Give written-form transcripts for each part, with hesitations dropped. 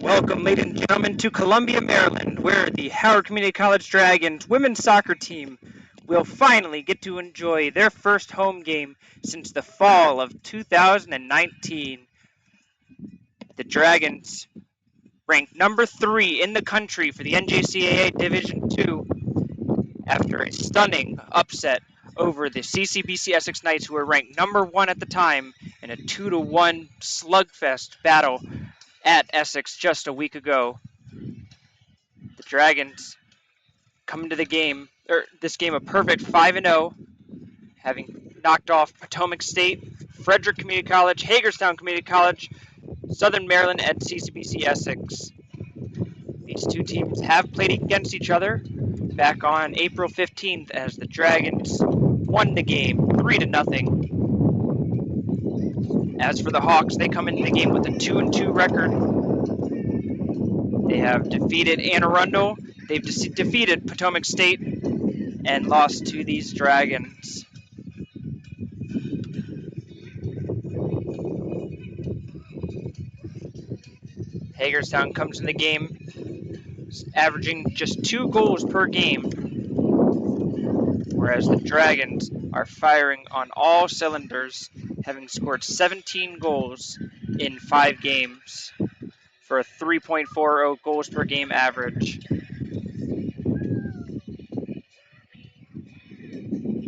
Welcome, ladies and gentlemen, to Columbia, Maryland, where the Howard Community College Dragons women's soccer team will finally get to enjoy their first home game since the fall of 2019. The Dragons, ranked number 3 in the country for the NJCAA Division II, after a stunning upset over the CCBC Essex Knights, who were ranked number 1 at the time in a 2-1 slugfest battle at Essex just a week ago. The Dragons come into this game a perfect 5-0, having knocked off Potomac State, Frederick Community College, Hagerstown Community College, Southern Maryland, and CCBC Essex. These two teams have played against each other back on April 15th as the Dragons won the game 3-0. As for the Hawks, they come into the game with a 2-2 record. They have defeated Anne Arundel, they've defeated Potomac State, and lost to these Dragons. Hagerstown comes in the game averaging just 2 goals per game, whereas the Dragons are firing on all cylinders, having scored 17 goals in 5 games for a 3.40 goals per game average.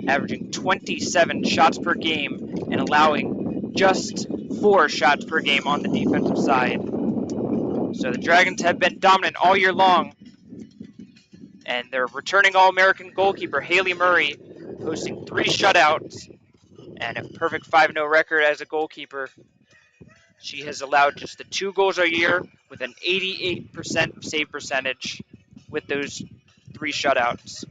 Averaging 27 shots per game and allowing just 4 shots per game on the defensive side. So the Dragons have been dominant all year long, and their returning All-American goalkeeper, Haley Murray, posting 3 shutouts and a perfect 5-0 record as a goalkeeper. She has allowed just the 2 goals a year with an 88% save percentage with those 3 shutouts.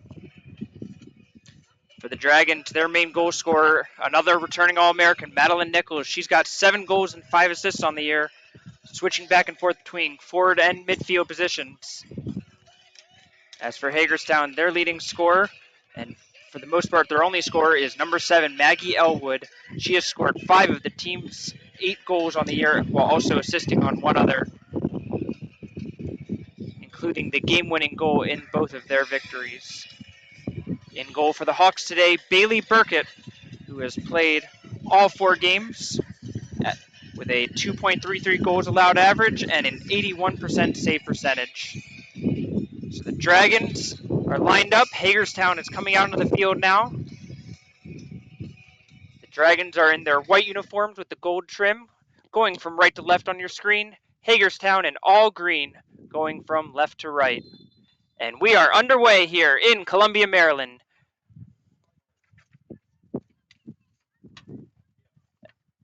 For the Dragons, their main goal scorer, another returning All-American, Madeline Nichols. She's got 7 goals and 5 assists on the year, switching back and forth between forward and midfield positions. As for Hagerstown, their leading scorer, and for the most part their only scorer, is number 7, Maggie Elwood. She has scored 5 of the team's 8 goals on the year, while also assisting on 1 other, including the game-winning goal in both of their victories. In goal for the Hawks today, Bailey Burkett, who has played all 4 games with a 2.33 goals allowed average and an 81% save percentage. So the Dragons are lined up. Hagerstown is coming out onto the field now. The Dragons are in their white uniforms with the gold trim, going from right to left on your screen. Hagerstown in all green, going from left to right. And we are underway here in Columbia, Maryland.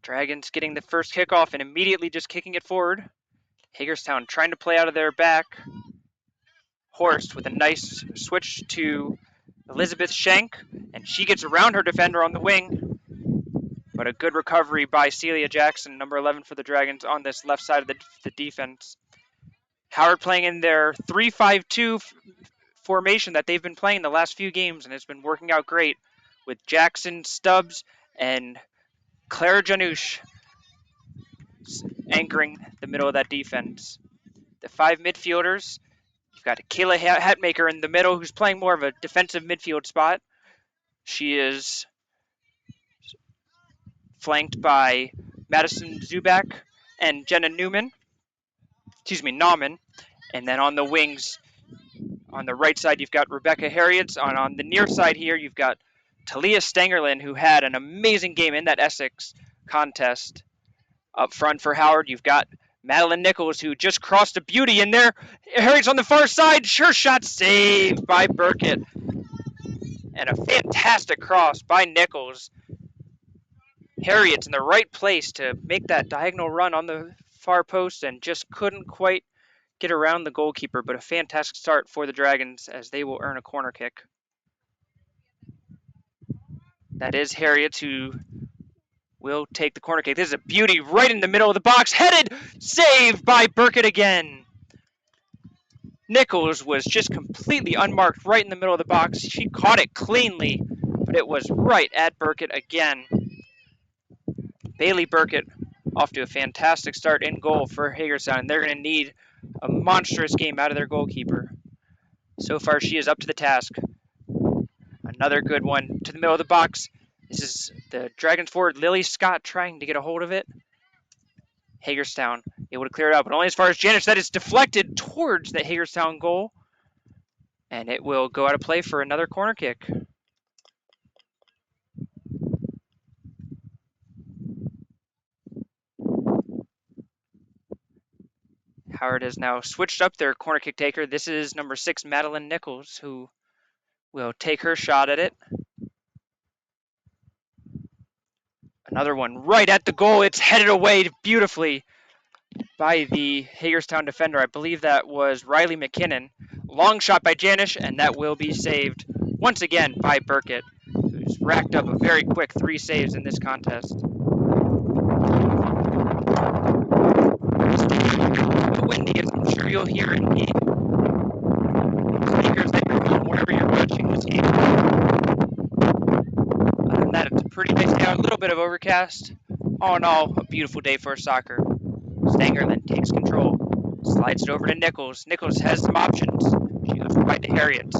Dragons getting the first kickoff and immediately just kicking it forward. Hagerstown trying to play out of their back. Horst with a nice switch to Elizabeth Schenk, and she gets around her defender on the wing. But a good recovery by Celia Jackson, number 11 for the Dragons, on this left side of the defense. Howard playing in their 3-5-2 formation that they've been playing the last few games, and it's been working out great with Jackson, Stubbs, and Claire Janusz anchoring the middle of that defense. The 5 midfielders, you've got Kayla Hatmaker in the middle, who's playing more of a defensive midfield spot. She is flanked by Madison Zubak and Jenna Nauman. And then on the wings, on the right side, you've got Rebecca Harriets. On the near side here, you've got Talia Stangerlin, who had an amazing game in that Essex contest. Up front for Howard, you've got Madeline Nichols, who just crossed a beauty in there. Harriet's on the far side. Sure shot saved by Burkett. And a fantastic cross by Nichols. Harriet's in the right place to make that diagonal run on the far post and just couldn't quite get around the goalkeeper, but a fantastic start for the Dragons as they will earn a corner kick. That is Harriet's, who will take the corner kick. This is a beauty right in the middle of the box. Headed, saved by Burkett again. Nichols was just completely unmarked right in the middle of the box. She caught it cleanly, but it was right at Burkett again. Bailey Burkett off to a fantastic start in goal for Hagerstown. They're going to need a monstrous game out of their goalkeeper. So far, she is up to the task. Another good one to the middle of the box. This is the Dragons forward, Lily Scott, trying to get a hold of it. Hagerstown able to clear it out, but only as far as Janish. That is deflected towards the Hagerstown goal, and it will go out of play for another corner kick. Howard has now switched up their corner kick taker. This is number 6, Madeline Nichols, who will take her shot at it. Another one right at the goal. It's headed away beautifully by the Hagerstown defender. I believe that was Riley McKinnon. Long shot by Janish, and that will be saved once again by Burkett, who's racked up a very quick 3 saves in this contest. Windy, as I'm sure you'll hear in the speakers that you're on wherever you're watching this game. Other than that, it's a pretty nice day. A little bit of overcast. All in all, a beautiful day for soccer. Stanger then takes control, slides it over to Nichols. Nichols has some options. She goes right to Harriet.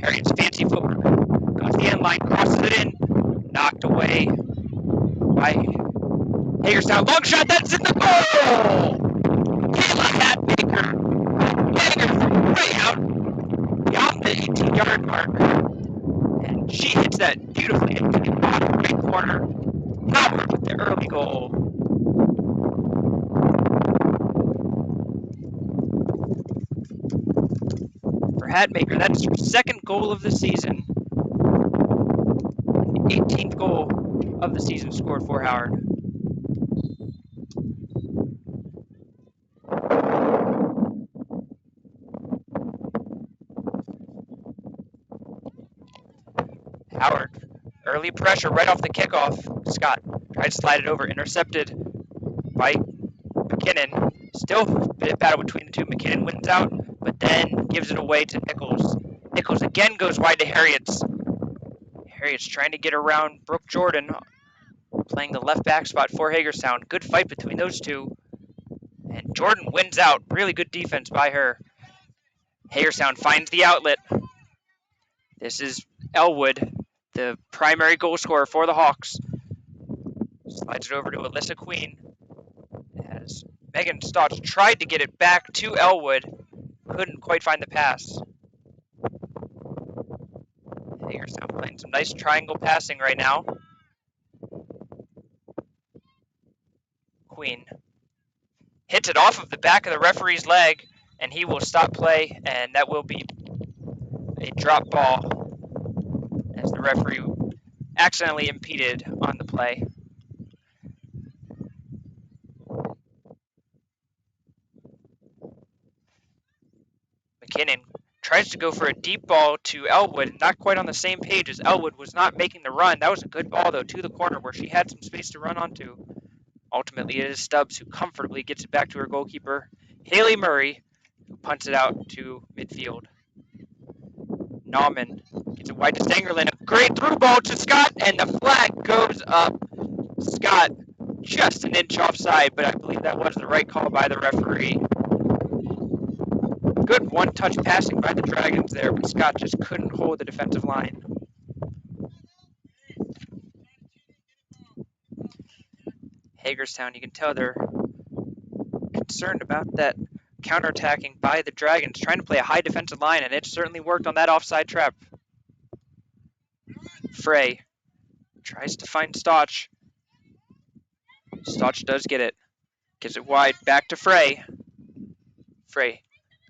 Harriet's fancy footwork goes the end line, crosses it in, knocked away by Hagerstown. Long shot, that's in the goal! Kayla Hatmaker getting her from way out beyond the 18-yard mark. And she hits that beautifully into the bottom right corner. Howard with the early goal. For Hatmaker, that's her second goal of the season. The 18th goal of the season scored for Howard. Howard, early pressure right off the kickoff. Scott tried to slide it over, intercepted by McKinnon. Still a bit of battle between the two. McKinnon wins out, but then gives it away to Nichols. Nichols again goes wide to Harriet's. Harriet's trying to get around Brooke Jordan, playing the left back spot for Hagerstown. Good fight between those two. And Jordan wins out. Really good defense by her. Hagerstown finds the outlet. This is Elwood, the primary goal scorer for the Hawks. Slides it over to Alyssa Queen. As Megan Stotch tried to get it back to Elwood, couldn't quite find the pass. Hagerstown playing some nice triangle passing right now. Queen hits it off of the back of the referee's leg, and he will stop play, and that will be a drop ball as the referee accidentally impeded on the play. McKinnon tries to go for a deep ball to Elwood, not quite on the same page as Elwood was not making the run. That was a good ball, though, to the corner where she had some space to run onto. Ultimately, it is Stubbs who comfortably gets it back to her goalkeeper, Haley Murray, who punts it out to midfield. Nauman gets it wide to Stangerlin. A great through ball to Scott, and the flag goes up. Scott just an inch offside, but I believe that was the right call by the referee. Good one-touch passing by the Dragons there, but Scott just couldn't hold the defensive line. Hagerstown, you can tell they're concerned about that counterattacking by the Dragons, trying to play a high defensive line, and it certainly worked on that offside trap. Frey tries to find Stotch. Stotch does get it. Gives it wide, back to Frey. Frey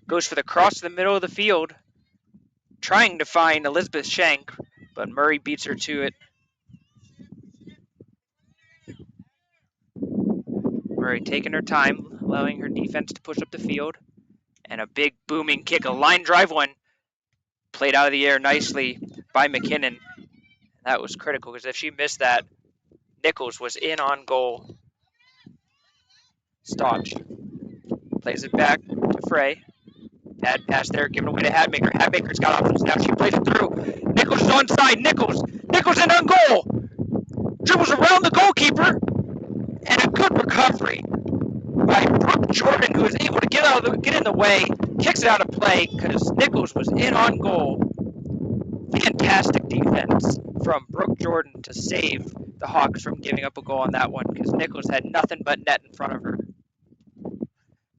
goes for the cross to the middle of the field, trying to find Elizabeth Shank, but Murray beats her to it. Murray taking her time, allowing her defense to push up the field. And a big booming kick, a line drive one, played out of the air nicely by McKinnon. That was critical, because if she missed that, Nichols was in on goal. Stotch plays it back to Frey. Bad pass there, given away to Hatmaker. Hatmaker's got options now. She plays it through. Nichols is onside. Nichols in on goal. Dribbles around the goalkeeper. And a good recovery by Brooke Jordan, who is able to get get in the way, kicks it out of play because Nichols was in on goal. Fantastic defense from Brooke Jordan to save the Hawks from giving up a goal on that one because Nichols had nothing but net in front of her.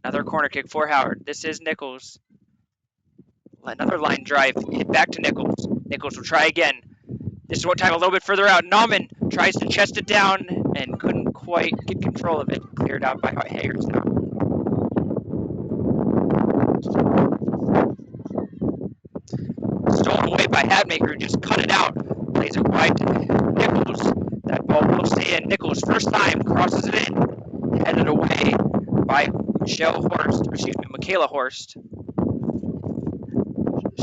Another corner kick for Howard. This is Nichols. Another line drive, hit back to Nichols. Nichols will try again. This is one time a little bit further out. Nauman tries to chest it down and couldn't quite get control of it. Cleared out by Hagerstown. Stolen away by Hadmaker, who just cut it out. Plays it wide to Nichols. That ball will stay in. Nichols, first time, crosses it in. Headed away by Michaela Horst.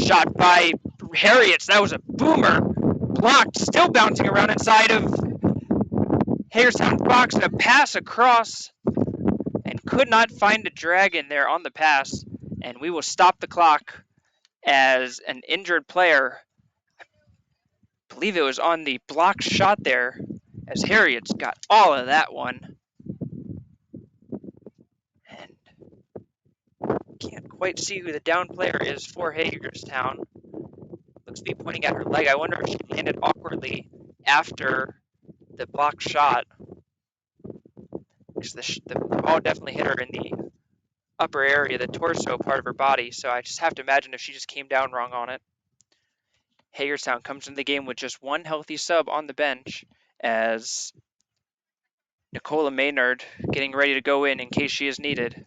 Shot by Harriets. That was a boomer. Blocked, still bouncing around inside of Hagerstown's box, and a pass across, and could not find a Dragon there on the pass. And we will stop the clock as an injured player, I believe it was on the blocked shot there, as Harriet's got all of that one. And can't quite see who the down player is for Hagerstown. Looks to be pointing at her leg. I wonder if she landed awkwardly after the blocked shot. Because the ball definitely hit her in the upper area, the torso part of her body. So I just have to imagine if she just came down wrong on it. Hagerstown comes into the game with just one healthy sub on the bench as Nicola Maynard getting ready to go in case she is needed.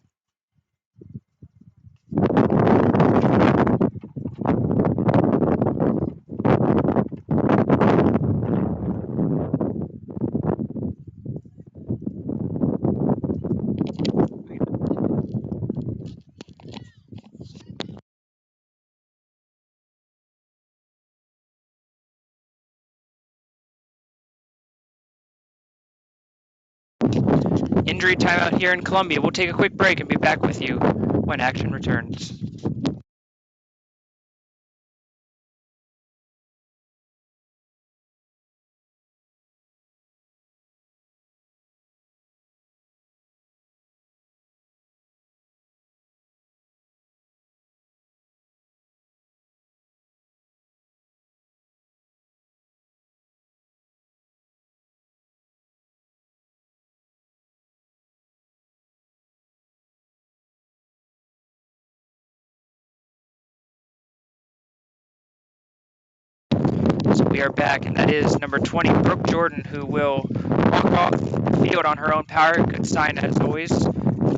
Injury timeout here in Columbia. We'll take a quick break and be back with you when action returns. So we are back, and that is number 20, Brooke Jordan, who will walk off the field on her own power. Good sign, as always,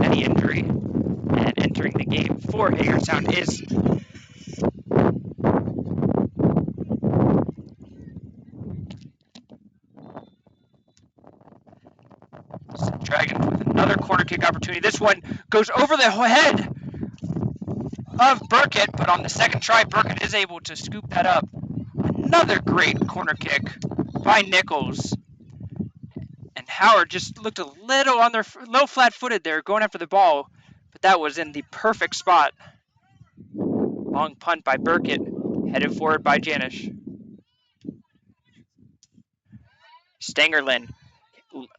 any injury. And entering the game for Hagerstown is Dragons with another corner kick opportunity. This one goes over the head of Burkett, but on the second try, Burkett is able to scoop that up. Another great corner kick by Nichols. And Howard just looked a little on their low flat-footed there, going after the ball, but that was in the perfect spot. Long punt by Burkett, headed forward by Janish. Stangerlin,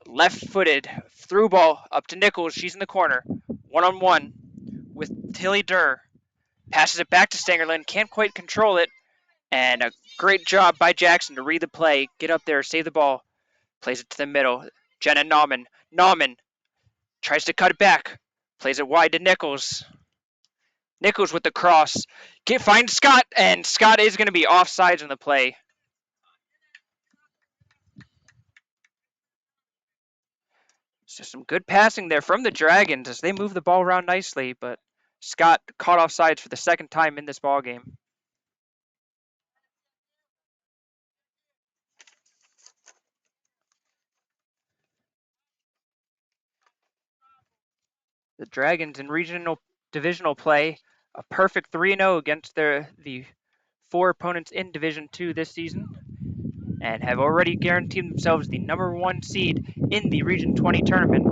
left-footed, through ball up to Nichols. She's in the corner, one-on-one with Tilly Durr. Passes it back to Stangerlin, can't quite control it, and a great job by Jackson to read the play, get up there, save the ball. Plays it to the middle. Jenna Nauman. Nauman tries to cut it back. Plays it wide to Nichols. Nichols with the cross. Finds Scott, and Scott is going to be offsides in the play. So some good passing there from the Dragons as they move the ball around nicely, but Scott caught offsides for the second time in this ball game. The Dragons in divisional play, a perfect 3-0 against the four opponents in Division II this season, and have already guaranteed themselves the #1 seed in the Region 20 tournament.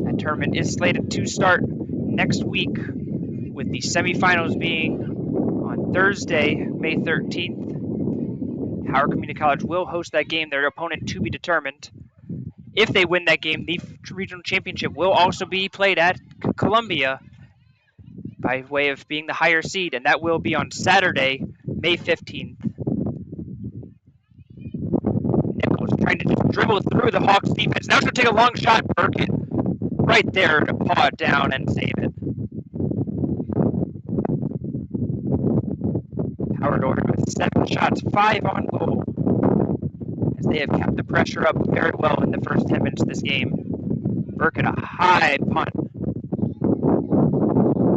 That tournament is slated to start next week, with the semifinals being on Thursday, May 13th. Howard Community College will host that game, their opponent to be determined. If they win that game, the regional championship will also be played at Columbia by way of being the higher seed, and that will be on Saturday, May 15th. Nichols trying to just dribble through the Hawks defense. Now she'll take a long shot. Burkett right there to paw it down and save it. Howard Orton with 7 shots, 5 on goal, as they have kept the pressure up very well in the first 10 minutes of this game. Burkett, a high punt.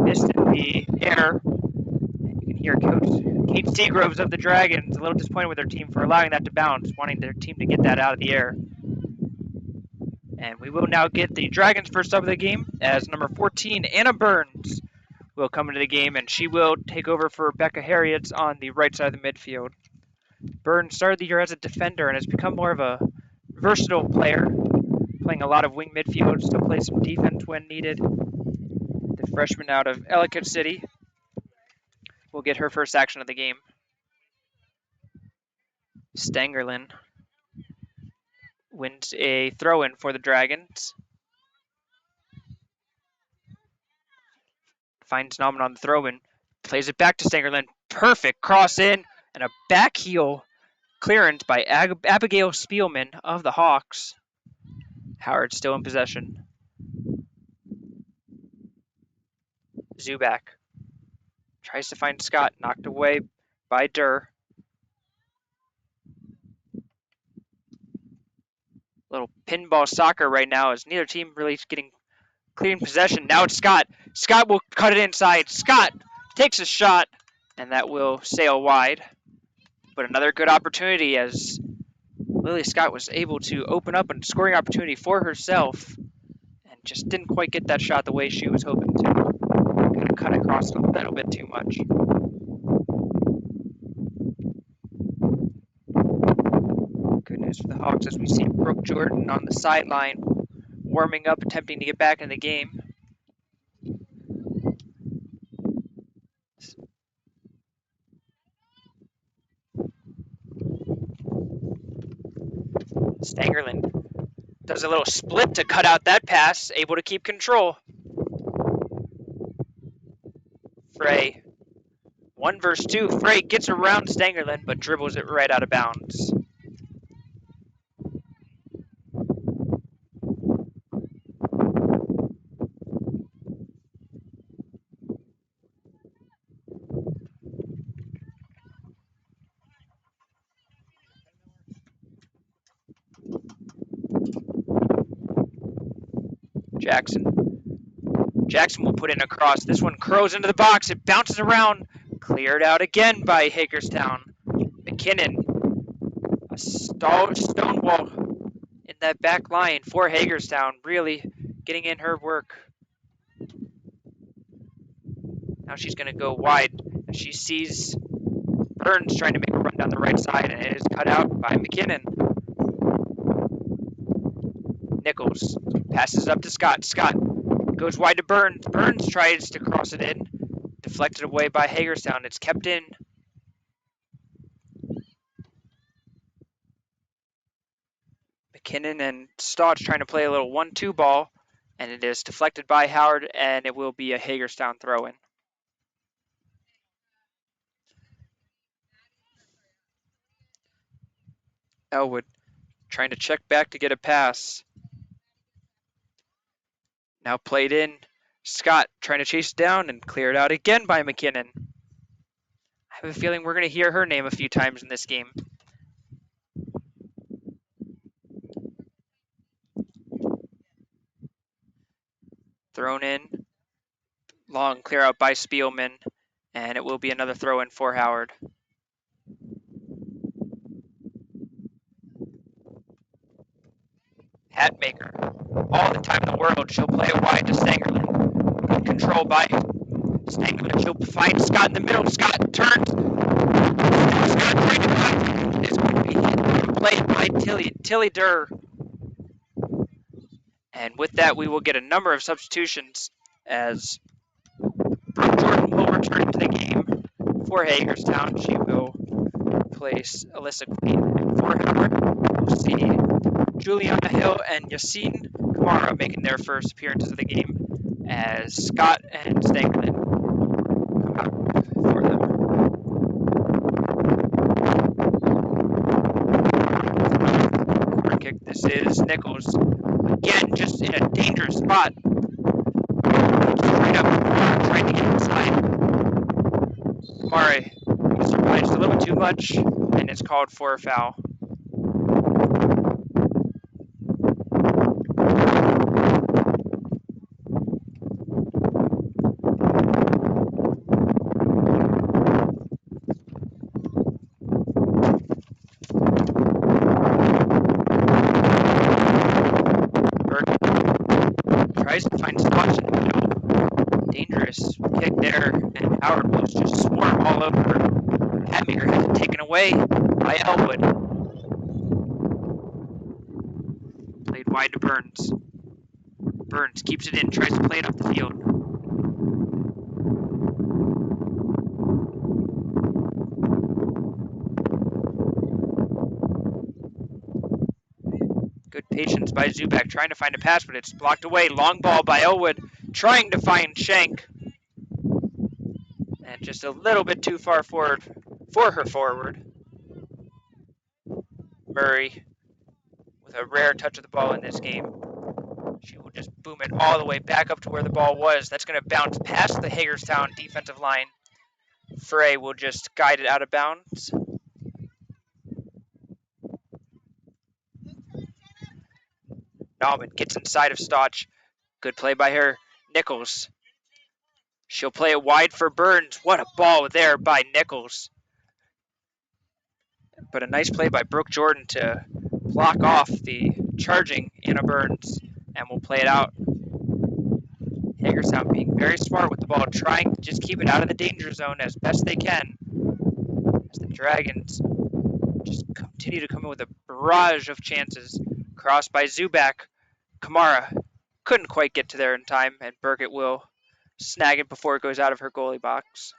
Missed in the air. And you can hear Coach Kate Seagroves of the Dragons a little disappointed with their team for allowing that to bounce, wanting their team to get that out of the air. And we will now get the Dragons first up of the game, as number 14, Anna Burns, will come into the game, and she will take over for Becca Harriets on the right side of the midfield. Burns started the year as a defender and has become more of a versatile player, playing a lot of wing midfield, still plays some defense when needed. The freshman out of Ellicott City will get her first action of the game. Stangerlin wins a throw-in for the Dragons. Finds Nauman on the throw-in, plays it back to Stangerlin. Perfect cross in, and a back heel clearance by Abigail Spielman of the Hawks. Howard still in possession. Zubak tries to find Scott, knocked away by Durr. Little pinball soccer right now, as neither team really getting clean possession. Now it's Scott. Scott will cut it inside. Scott takes a shot, and that will sail wide. But another good opportunity, as Lily Scott was able to open up a scoring opportunity for herself and just didn't quite get that shot the way she was hoping to. Kind of cut across a little bit too much. Good news for the Hawks as we see Brooke Jordan on the sideline warming up, attempting to get back in the game. Stangerlin does a little split to cut out that pass, able to keep control. Frey, 1 versus 2. Frey gets around Stangerlin, but dribbles it right out of bounds. Jackson will put in a cross. This one curls into the box. It bounces around. Cleared out again by Hagerstown. McKinnon. A stonewall in that back line for Hagerstown. Really getting in her work. Now she's going to go wide. She sees Burns trying to make a run down the right side, and it is cut out by McKinnon. Nichols passes up to Scott. Scott goes wide to Burns. Burns tries to cross it in. Deflected away by Hagerstown. It's kept in. McKinnon and Stodge trying to play a little 1-2 ball, and it is deflected by Howard, and it will be a Hagerstown throw-in. Elwood trying to check back to get a pass. Now played in. Scott trying to chase down and cleared out again by McKinnon. I have a feeling we're going to hear her name a few times in this game. Thrown in. Long clear out by Spielman, and it will be another throw in for Howard. Hatmaker. All the time in the world, she'll play it wide to Stangerlin. Good control by Stangerlin. She'll find Scott in the middle. Scott turns. Scott trying to cut. It's going to be hit. Played by Tilly Durr. And with that, we will get a number of substitutions as Brooke Jordan will return to the game for Hagerstown. She will place Alyssa Queen for Howard. We'll see Juliana Hill and Yassine Kamara making their first appearances of the game as Scott and Stanklin come out for them. Corner kick. This is Nichols. Again, just in a dangerous spot. Straight up, trying to get inside. Kamara survives a little too much, and it's called for a foul. Tries to find spots in the middle. Dangerous kick there, and Howard will just swarm all over. Hatmaker has it taken away by Elwood. Played wide to Burns. Burns keeps it in, tries to play it up the field. Good patience by Zubak, trying to find a pass, but it's blocked away. Long ball by Elwood, trying to find Schenk. And just a little bit too far forward for her forward. Murray with a rare touch of the ball in this game. She will just boom it all the way back up to where the ball was. That's going to bounce past the Hagerstown defensive line. Frey will just guide it out of bounds. Nauman gets inside of Stotch. Good play by her. Nichols. She'll play it wide for Burns. What a ball there by Nichols. But a nice play by Brooke Jordan to block off the charging Anna Burns. And we'll play it out. Hagerstown being very smart with the ball, trying to just keep it out of the danger zone as best they can. As the Dragons just continue to come in with a barrage of chances. Crossed by Zubak. Kamara couldn't quite get to there in time, and Burkett will snag it before it goes out of her goalie box.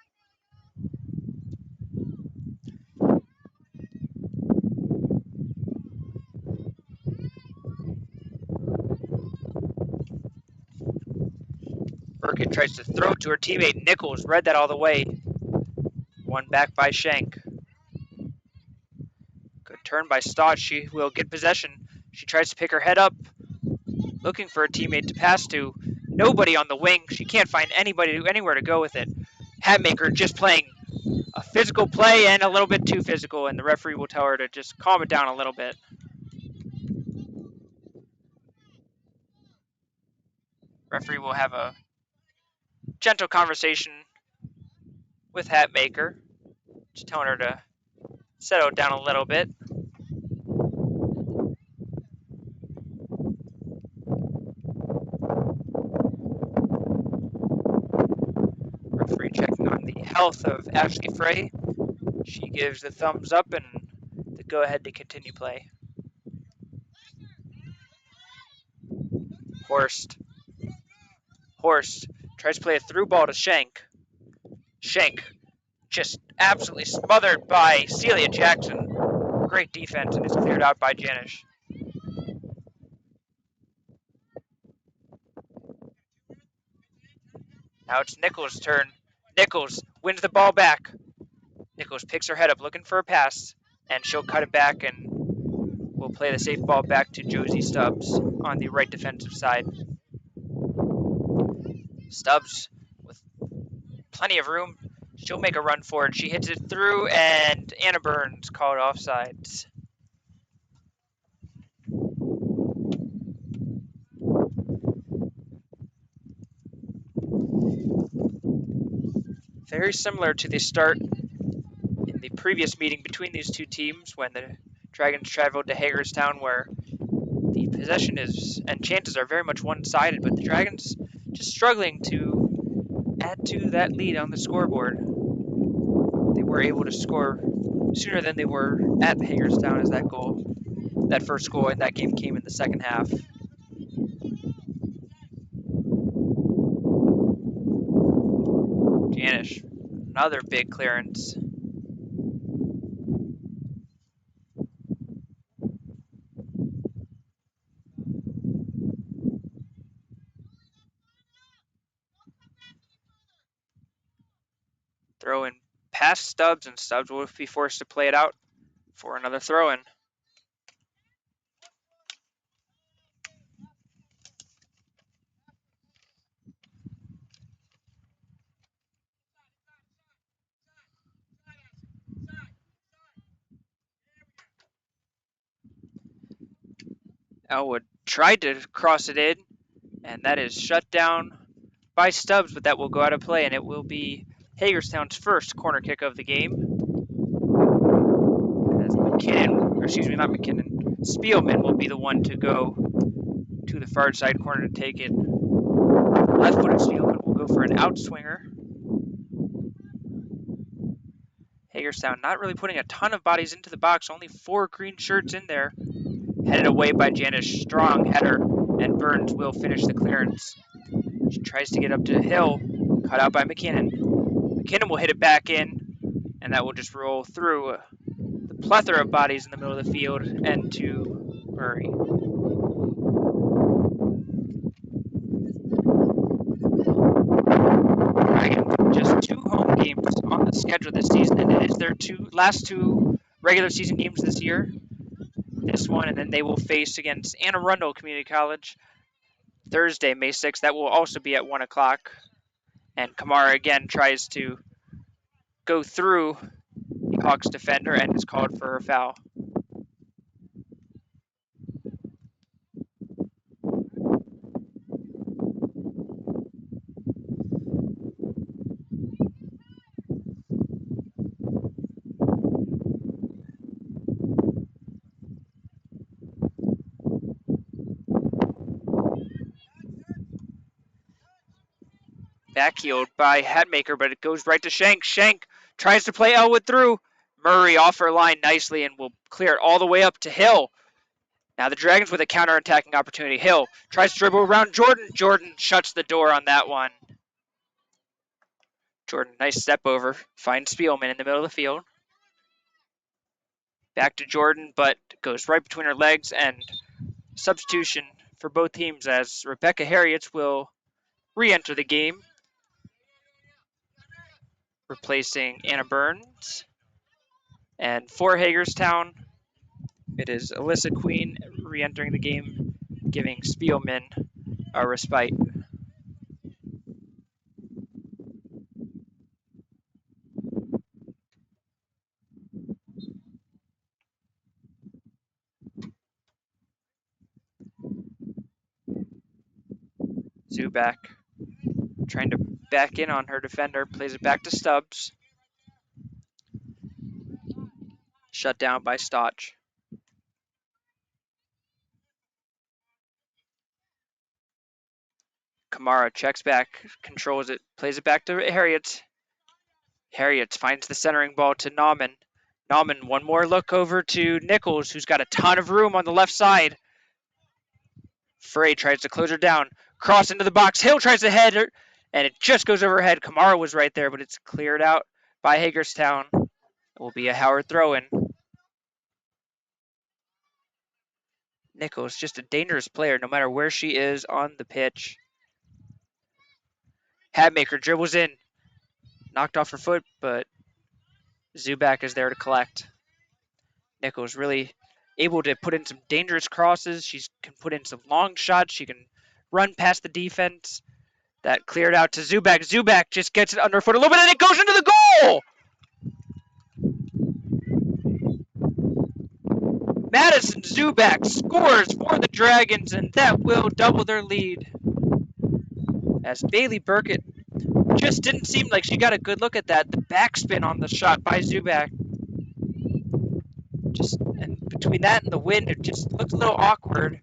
Burkett tries to throw it to her teammate. Nichols read that all the way. One back by Schenk. Good turn by Stott. She will get possession. She tries to pick her head up, looking for a teammate to pass to. Nobody on the wing. She can't find anybody anywhere to go with it. Hatmaker just playing a physical play and a little bit too physical, and the referee will tell her to just calm it down a little bit. Referee will have a gentle conversation with Hatmaker, just telling her to settle down a little bit. Referee checking on the health of Ashley Frey. She gives the thumbs up and the go ahead to continue play. Horst tries to play a through ball to Schenk. Schenk just absolutely smothered by Celia Jackson. Great defense, and it's cleared out by Janish. Now it's Nichols' turn. Nichols wins the ball back. Nichols picks her head up looking for a pass, and she'll cut it back, and we'll play the safe ball back to Josie Stubbs on the right defensive side. Stubbs with plenty of room. She'll make a run for it. She hits it through, and Anna Burns called offsides. Very similar to the start in the previous meeting between these two teams when the Dragons traveled to Hagerstown, where the possession is and chances are very much one-sided, but the Dragons just struggling to add to that lead on the scoreboard. They were able to score sooner than they were at Hagerstown as that first goal in that game came in the second half. Janish, another big clearance. Throw in past Stubbs, and Stubbs will be forced to play it out for another throw in. Elwood tried to cross it in, and that is shut down by Stubbs, but that will go out of play, and it will be Hagerstown's first corner kick of the game. As Spielman will be the one to go to the far side corner to take it. Left-footed Spielman will go for an outswinger. Hagerstown not really putting a ton of bodies into the box, only 4 green shirts in there. Headed away by Janice, strong header, and Burns will finish the clearance. She tries to get up to Hill, cut out by McKinnon. McKinnon will hit it back in, and that will just roll through the plethora of bodies in the middle of the field and to Murray. Just 2 home games on the schedule this season, and it is their last 2 regular season games this year. This one, and then they will face against Anne Arundel Community College Thursday, May 6th. That will also be at 1 o'clock. And Kamara again tries to go through the Hawks defender and is called for her foul. Backheeled by Hatmaker, but it goes right to Shank. Shank tries to play Elwood through. Murray off her line nicely and will clear it all the way up to Hill. Now the Dragons with a counter-attacking opportunity. Hill tries to dribble around Jordan. Jordan shuts the door on that one. Jordan, nice step over. Finds Spielman in the middle of the field. Back to Jordan, but goes right between her legs, and substitution for both teams as Rebecca Harriets will re-enter the game, replacing Anna Burns. And for Hagerstown, it is Alyssa Queen re-entering the game, giving Spielman a respite. Zubak trying to back in on her defender, plays it back to Stubbs. Shut down by Stotch. Kamara checks back, controls it, plays it back to Harriet. Harriet finds the centering ball to Nauman. Nauman, one more look over to Nichols, who's got a ton of room on the left side. Frey tries to close her down. Cross into the box. Hill tries to head her, and it just goes over her head. Kamara was right there, but it's cleared out by Hagerstown. It will be a Howard throw-in. Nichols, just a dangerous player no matter where she is on the pitch. Hatmaker dribbles in. Knocked off her foot, but Zubak is there to collect. Nichols really able to put in some dangerous crosses. She can put in some long shots. She can run past the defense. That cleared out to Zubak. Zubak just gets it underfoot a little bit, and it goes into the goal! Madison Zubak scores for the Dragons, and that will double their lead. As Bailey Burkett just didn't seem like she got a good look at that. The backspin on the shot by Zubak. And between that and the wind, it just looked a little awkward.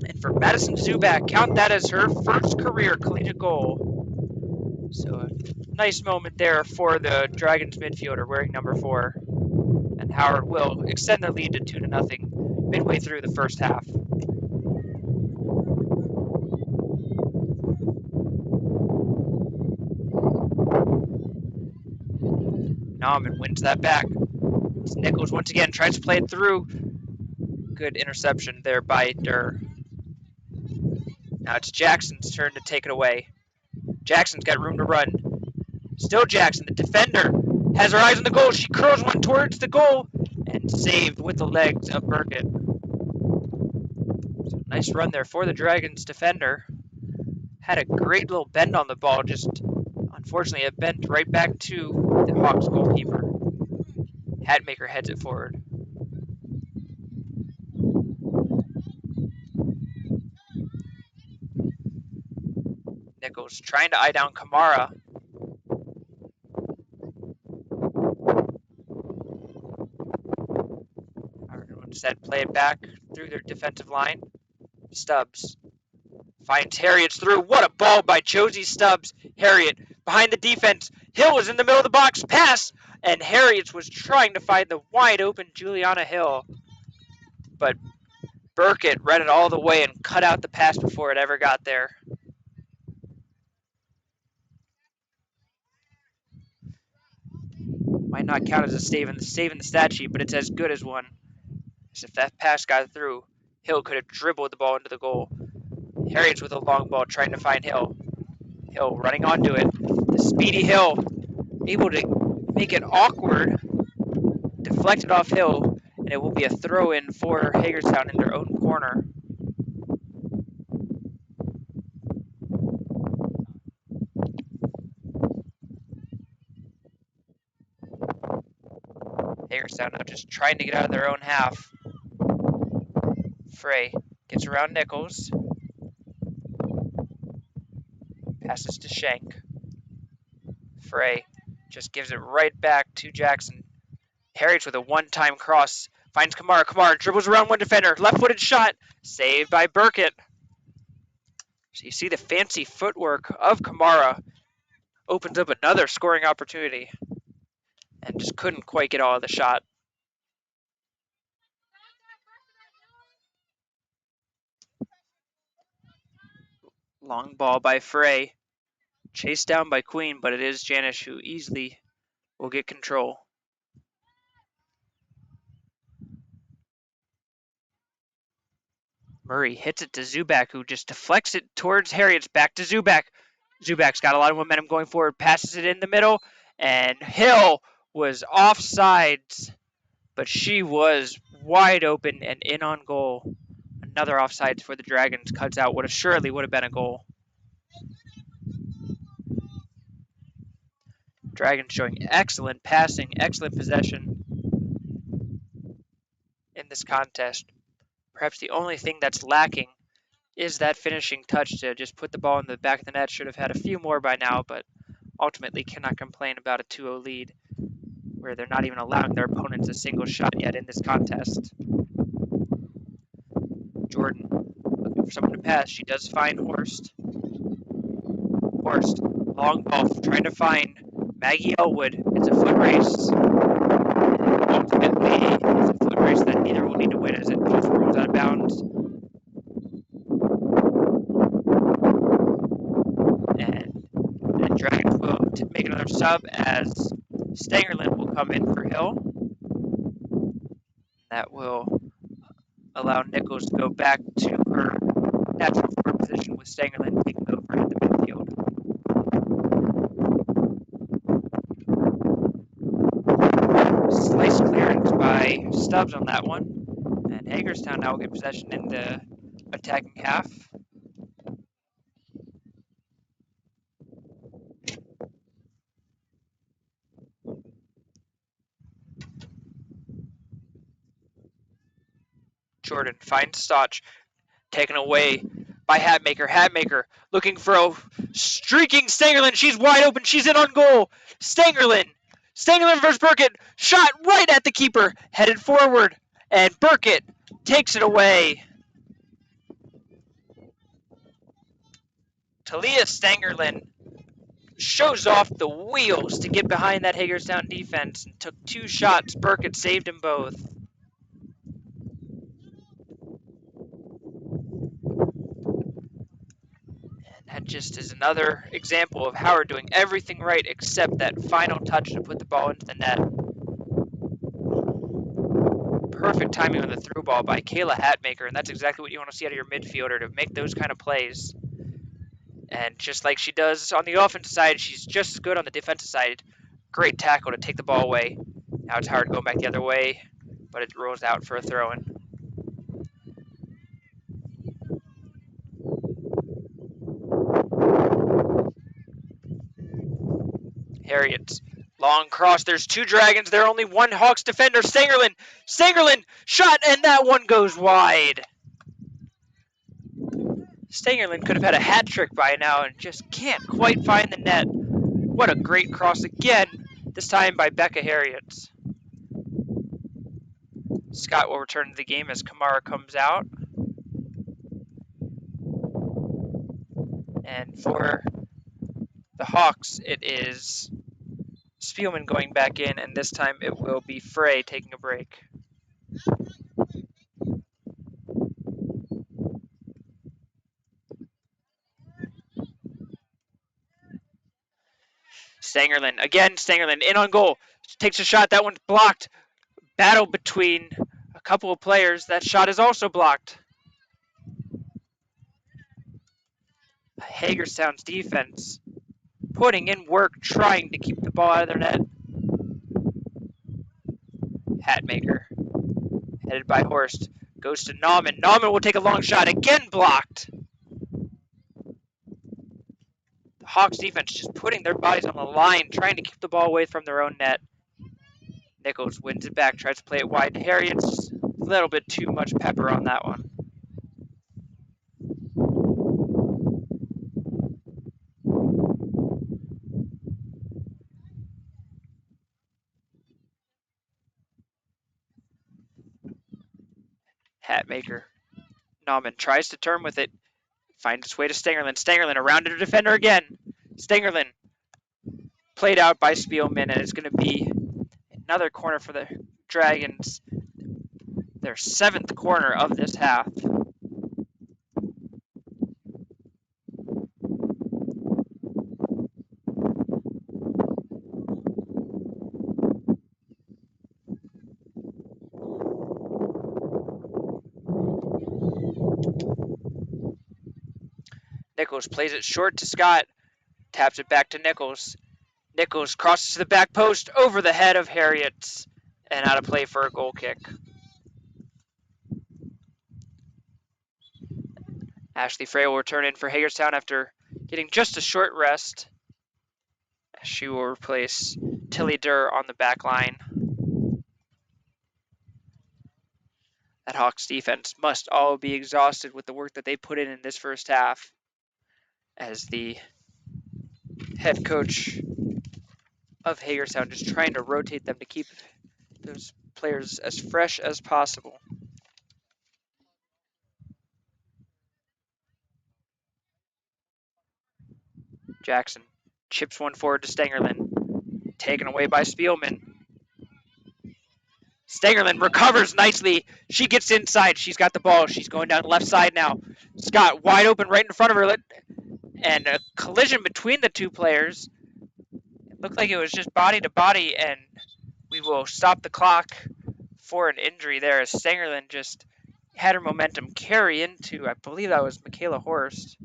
And for Madison Zubak, count that as her first career collegiate goal. So a nice moment there for the Dragons midfielder wearing number 4. And Howard will extend their lead to 2-0 midway through the first half. Nauman wins that back. Nichols once again tries to play it through. Good interception there by Durr. Now it's Jackson's turn to take it away. Jackson's got room to run. Still Jackson, the defender, has her eyes on the goal. She curls one towards the goal and saved with the legs of Burkett. So nice run there for the Dragons defender. Had a great little bend on the ball, just unfortunately it bent right back to the Hawks goalkeeper. Hatmaker heads it forward. Nichols trying to eye down Kamara. Instead, play it back through their defensive line. Stubbs finds Harriet's through. What a ball by Josie Stubbs. Harriet behind the defense. Hill was in the middle of the box. Pass. And Harriet was trying to find the wide open Juliana Hill. But Burkett read it all the way and cut out the pass before it ever got there. Might not count as a save in the stat sheet, but it's as good as one. As if that pass got through, Hill could have dribbled the ball into the goal. Harriet's with a long ball trying to find Hill. Hill running onto it. The speedy Hill able to make it awkward. Deflected off Hill, and it will be a throw-in for Hagerstown in their own corner. Hagerstown now just trying to get out of their own half. Frey gets around Nichols. Passes to Shank. Frey just gives it right back to Jackson. Harriet with a one-time cross. Finds Kamara. Kamara dribbles around one defender. Left-footed shot. Saved by Burkett. So you see the fancy footwork of Kamara. Opens up another scoring opportunity. And just couldn't quite get all of the shot. Long ball by Frey. Chased down by Queen, but it is Janish who easily will get control. Murray hits it to Zubak, who just deflects it towards Harriet's. Back to Zubak. Zubak's got a lot of momentum going forward. Passes it in the middle, and Hill was offsides, but she was wide open and in on goal. Another offsides for the Dragons. Cuts out what assuredly would have been a goal. Dragons showing excellent passing, excellent possession in this contest. Perhaps the only thing that's lacking is that finishing touch to just put the ball in the back of the net. Should have had a few more by now, but ultimately cannot complain about a 2-0 lead where they're not even allowing their opponents a single shot yet in this contest. Jordan looking for someone to pass. She does find Horst. Horst, long ball, trying to find Maggie Elwood. It's a foot race. And ultimately, it's a foot race that neither will need to win as it just rolls out of bounds. And the Dragons will make another sub as Stangerlin will come in for Hill. That will allow Nichols to go back to her natural forward position with Stangerlin taking over in the midfield. Slice clearance by Stubbs on that one. And Hagerstown now will get possession in the attacking half. Jordan finds Stotch, taken away by Hatmaker. Hatmaker looking for a streaking Stangerlin. She's wide open. She's in on goal. Stangerlin versus Burkett. Shot right at the keeper. Headed forward. And Burkett takes it away. Talia Stangerlin shows off the wheels to get behind that Hagerstown defense and took two shots. Burkett saved them both. That just is another example of Howard doing everything right except that final touch to put the ball into the net. Perfect timing on the through ball by Kayla Hatmaker, and that's exactly what you want to see out of your midfielder, to make those kind of plays. And just like she does on the offensive side, she's just as good on the defensive side. Great tackle to take the ball away. Now it's hard going back the other way, but it rolls out for a throw-in. Harriet's long cross. There's two Dragons. There are only one Hawks defender. Stangerlin shot, and that one goes wide. Stangerlin could have had a hat trick by now and just can't quite find the net. What a great cross again, this time by Becca Harriets. Scott will return to the game as Kamara comes out. And for the Hawks, it is Spielman going back in, and this time it will be Frey taking a break. Stangerlin in on goal. Takes a shot. That one's blocked. Battle between a couple of players. That shot is also blocked. Hagerstown's defense putting in work, trying to keep the ball out of their net. Hatmaker, headed by Horst, goes to Nauman. Nauman will take a long shot. Again blocked. The Hawks defense just putting their bodies on the line, trying to keep the ball away from their own net. Nichols wins it back, tries to play it wide. Harriet's a little bit too much pepper on that one. Hatmaker. Nauman tries to turn with it. Finds its way to Stangerlin. Stangerlin around to the defender again. Stangerlin played out by Spielman, and it's going to be another corner for the Dragons. Their 7th corner of this half. Nichols plays it short to Scott. Taps it back to Nichols. Nichols crosses to the back post over the head of Harriet's and out of play for a goal kick. Ashley Frey will return in for Hagerstown after getting just a short rest. She will replace Tilly Durr on the back line. That Hawks defense must all be exhausted with the work that they put in this first half, as the head coach of Hagerstown just trying to rotate them to keep those players as fresh as possible. Jackson chips one forward to Stangerlin, taken away by Spielman. Stangerlin recovers nicely. She gets inside. She's got the ball. She's going down the left side now. Scott wide open right in front of her. And a collision between the two players. It looked like it was just body to body, and we will stop the clock for an injury there as Stangerlin just had her momentum carry into, I believe that was Michaela Horst.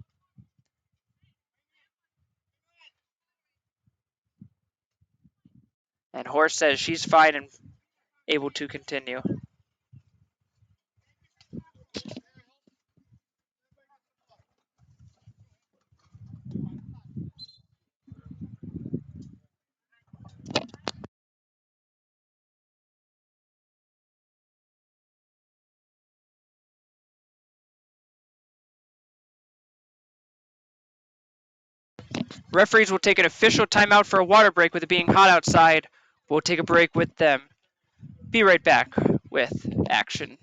And Horst says she's fine and able to continue. Referees will take an official timeout for a water break with it being hot outside. We'll take a break with them. Be right back with action.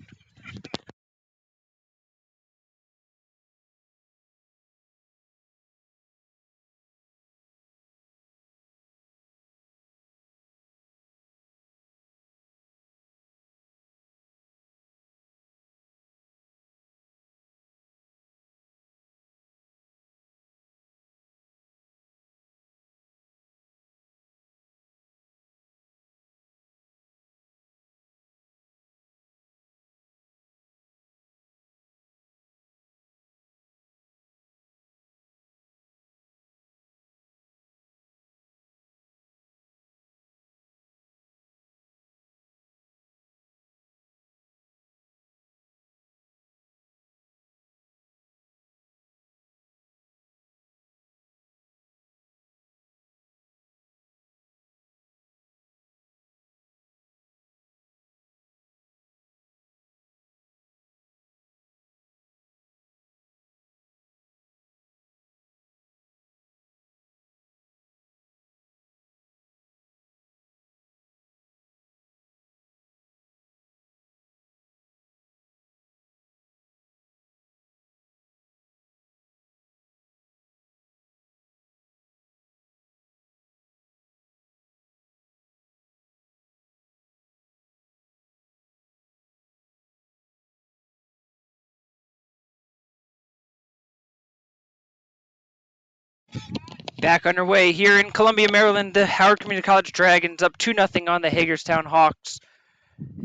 Back underway here in Columbia, Maryland, the Howard Community College Dragons up 2-0 on the Hagerstown Hawks.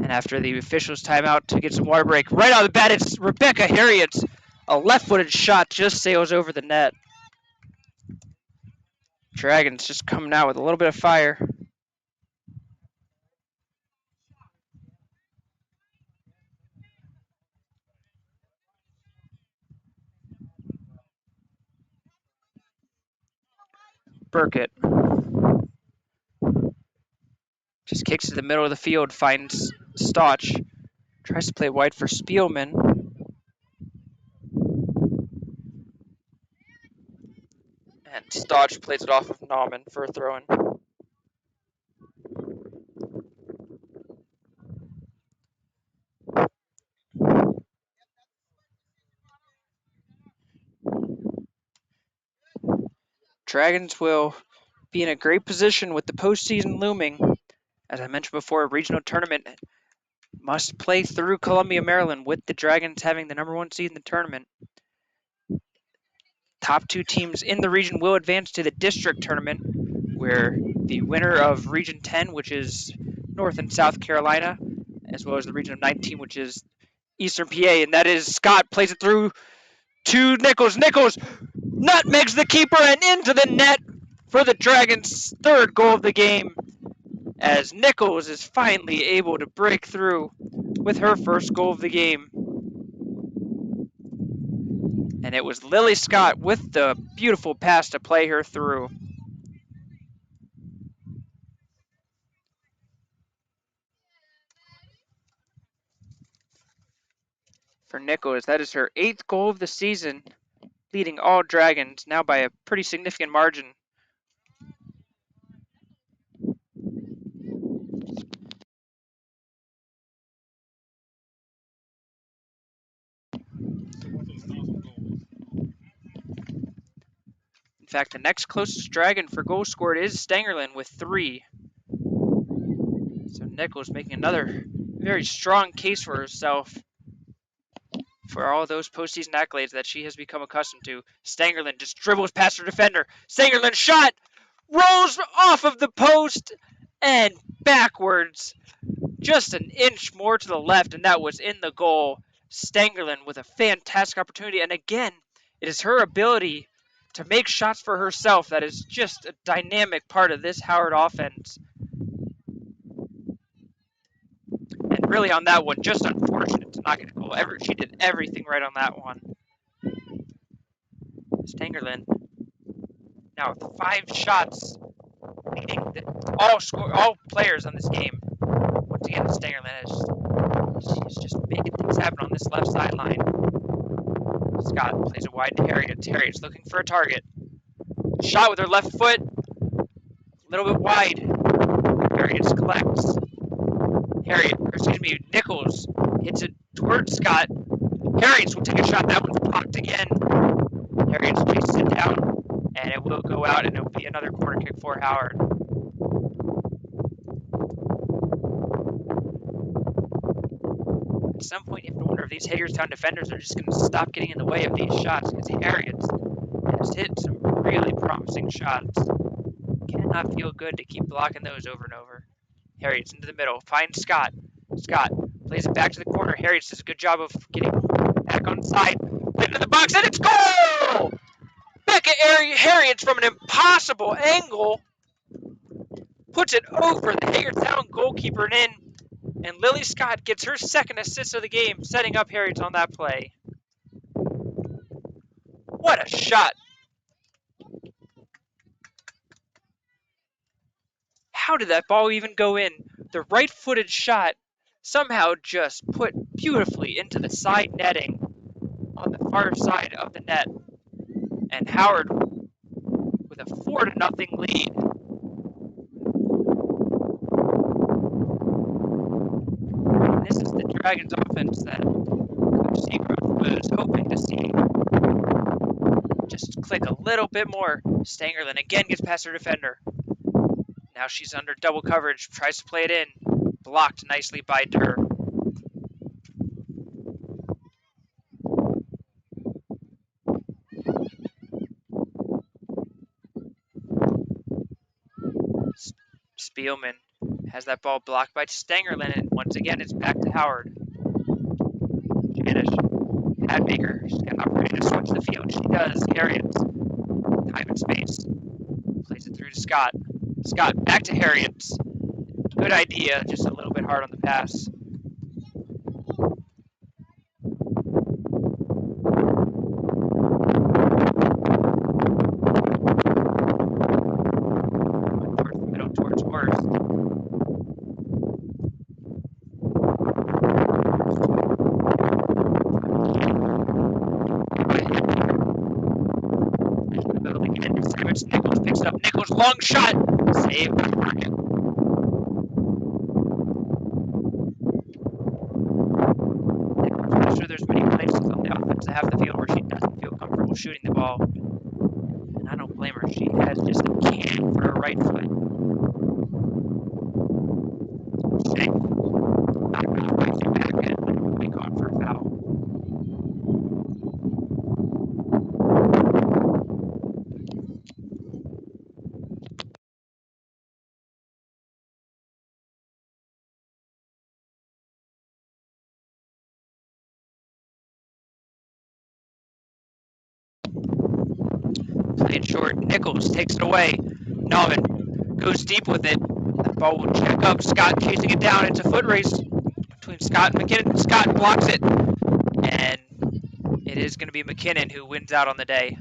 And after the officials' timeout to get some water break, right out of the bat, it's Rebecca Harriet's a left-footed shot just sails over the net. Dragons just coming out with a little bit of fire. Burkett just kicks to the middle of the field, finds Stotch, tries to play wide for Spielman. And Stotch plays it off of Nauman for a throw-in. Dragons will be in a great position with the postseason looming. As I mentioned before, a regional tournament must play through Columbia, Maryland, with the Dragons having the #1 seed in the tournament. Top two teams in the region will advance to the district tournament, where the winner of Region 10, which is North and South Carolina, as well as the Region of 19, which is Eastern PA, and that is Scott plays it through to Nichols. Nichols nutmegs the keeper and into the net for the Dragons' third goal of the game, as Nichols is finally able to break through with her first goal of the game. And it was Lily Scott with the beautiful pass to play her through. For Nichols, that is her 8th goal of the season, leading all Dragons now by a pretty significant margin. In fact, the next closest Dragon for goals scored is Stangerlin with 3. So Nichols making another very strong case for herself for all those postseason accolades that she has become accustomed to. Stangerlin just dribbles past her defender. Stangerlin shot, rolls off of the post and backwards, just an inch more to the left, and that was in the goal. Stangerlin with a fantastic opportunity, and again, it is her ability to make shots for herself that is just a dynamic part of this Howard offense. And really on that one, just unfortunate to not get a goal. She did everything right on that one. Stangerlin now with 5 shots, leading all players on this game. Once again, Stangerlin she's just making things happen on this left sideline. Scott plays it wide to Harriet. Harriet's looking for a target. Shot with her left foot, a little bit wide. Harriet collects. Nichols hits it towards Scott. Harriet will take a shot. That one's blocked again. Harriet chases it down, and it will go out, and it will be another corner kick for Howard. At some point, you have to wonder if these Hagerstown defenders are just going to stop getting in the way of these shots, because Harriet has hit some really promising shots. Cannot feel good to keep blocking those over and over. Harriet's into the middle, finds Scott. Scott plays it back to the corner. Harriet does a good job of getting back on side. Put it in the box, and it's goal! Becca Harriet from an impossible angle puts it over the Hagerstown goalkeeper and in. And Lily Scott gets her second assist of the game, setting up Harriet on that play. What a shot! How did that ball even go in? The right-footed shot somehow just put beautifully into the side netting on the far side of the net. And Howard with a 4-0 lead. And this is the Dragons offense that Coach Seagrove was hoping to see. Just click a little bit more. Stangerlin again gets past her defender. Now she's under double coverage, tries to play it in. Blocked nicely by Durr. Spielman has that ball blocked by Stangerlin, and once again it's back to Howard. Janish, Hadmaker, she's got an opportunity to switch the field. She does. Harriet, time and space. Plays it through to Scott. Scott, back to Harriet. Good idea, just a little bit hard on the pass. Towards the middle, towards Worth. Nichols picks it up. Nichols, long shot. Save by Burkett. Nichols, I'm sure there's many places on the offensive half of the field where she doesn't feel comfortable shooting the ball. And I don't blame her. She has just a cannon for her right foot. Shank. Not going to way through back end. Will be caught for a foul. Played short. Nichols takes it away. Novin goes deep with it. That ball will check up. Scott chasing it down. It's a foot race between Scott and McKinnon. Scott blocks it. And it is going to be McKinnon who wins out on the day.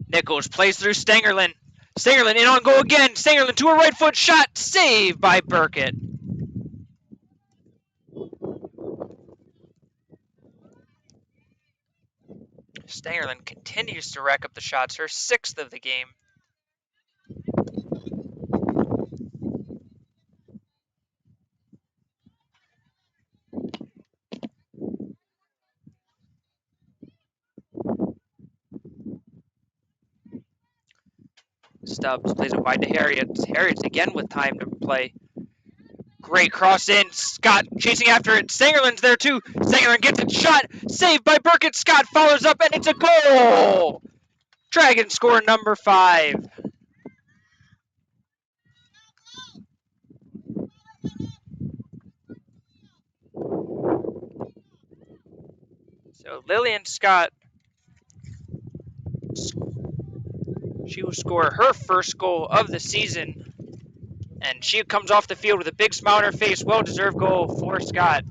Nichols plays through Stangerlin. Stangerlin in on goal again. Stangerlin to a right foot shot. Saved by Burkett. Stangerlin continues to rack up the shots, her 6th of the game. Stubbs plays it wide to Harriet. Harriet's again with time to play. Great cross in. Scott chasing after it. Stangerlin's there too. Stangerlin gets it. Shot. Saved by Burkett. Scott follows up and it's a goal. Dragons score number 5. So Lillian Scott, she will score her first goal of the season. And she comes off the field with a big smile on her face. Well-deserved goal for Scott.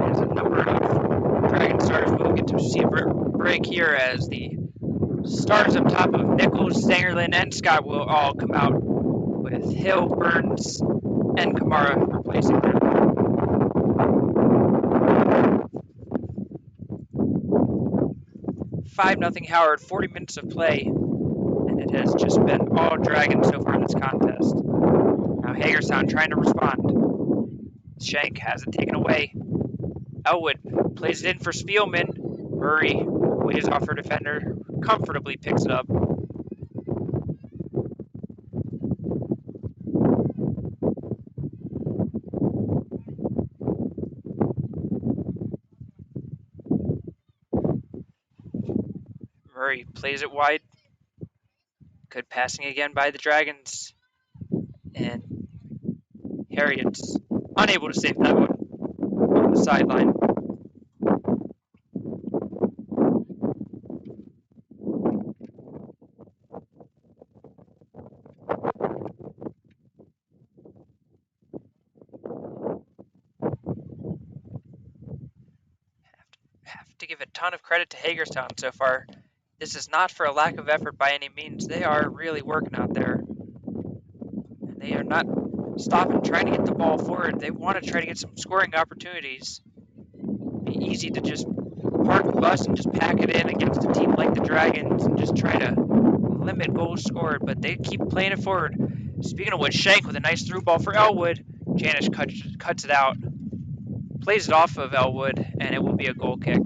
As a number of Dragon starters will get to see a break here as the starters up top of Nichols, Stangerlin, and Scott will all come out with Hill, Burns, and Kamara replacing them. 5-0 Howard, 40 minutes of play, and it has just been all Dragons so far in this contest. Now Hagerstown trying to respond. Shank has it taken away. Elwood plays it in for Spielman. Murray waves off her defender, comfortably picks it up. Murray plays it wide. Good passing again by the Dragons. And Harriet's unable to save that one on the sideline. Have to give a ton of credit to Hagerstown so far. This is not for a lack of effort by any means. They are really working out there. And they are not stopping trying to get the ball forward. They want to try to get some scoring opportunities. It'd be easy to just park the bus and just pack it in against a team like the Dragons and just try to limit goals scored, but they keep playing it forward. Speaking of which, Shank with a nice through ball for Elwood. Janish cuts it out, plays it off of Elwood, and it will be a goal kick.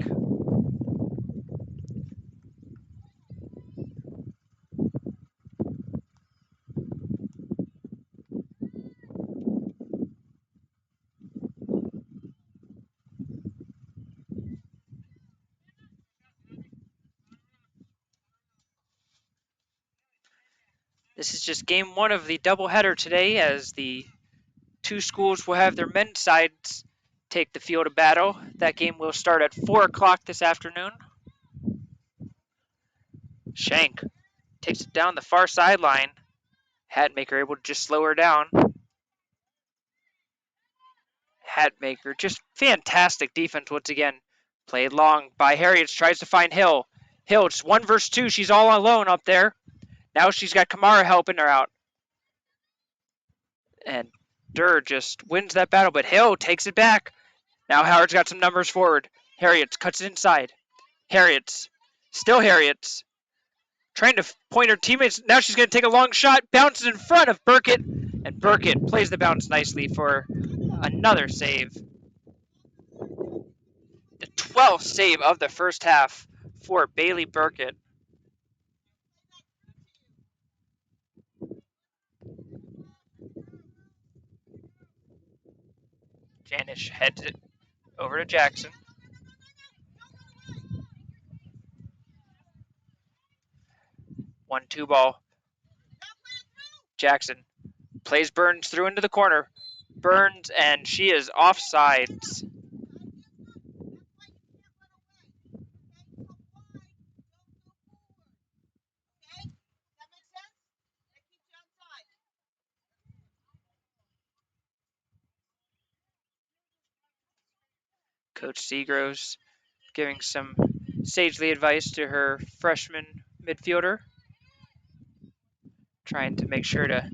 This is just game one of the doubleheader today, as the two schools will have their men's sides take the field of battle. That game will start at 4 o'clock this afternoon. Shank takes it down the far sideline. Hatmaker able to just slow her down. Hatmaker, just fantastic defense once again. Played long by Harriet, tries to find Hill. Hill, just 1 versus 2. She's all alone up there. Now she's got Kamara helping her out. And Durr just wins that battle, but Hill takes it back. Now Howard's got some numbers forward. Harriet cuts it inside. Still Harriet's. Trying to point her teammates. Now she's going to take a long shot. Bounces in front of Burkett. And Burkett plays the bounce nicely for another save. The 12th save of the first half for Bailey Burkett. Janish heads it over to Jackson. One-two ball. Jackson plays Burns through into the corner. Burns, and she is offsides. Coach Seagroves giving some sagely advice to her freshman midfielder, trying to make sure to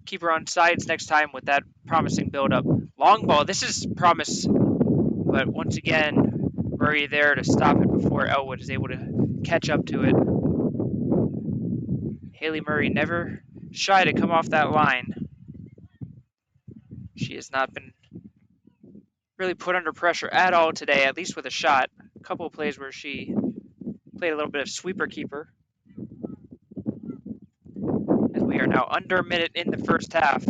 keep her on sides next time with that promising build-up. Long ball, this is promise, but once again, Murray there to stop it before Elwood is able to catch up to it. Haley Murray never shy to come off that line. She has not been really put under pressure at all today, at least with a shot. A couple of plays where she played a little bit of sweeper keeper. As we are now under a minute in the first half.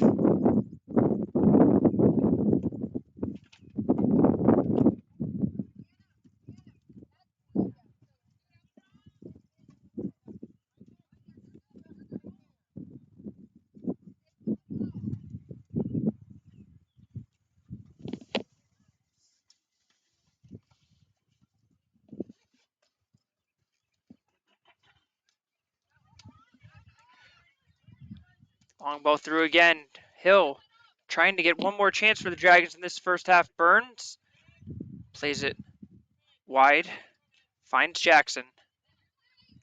Long ball through again. Hill trying to get one more chance for the Dragons in this first half. Burns plays it wide. Finds Jackson.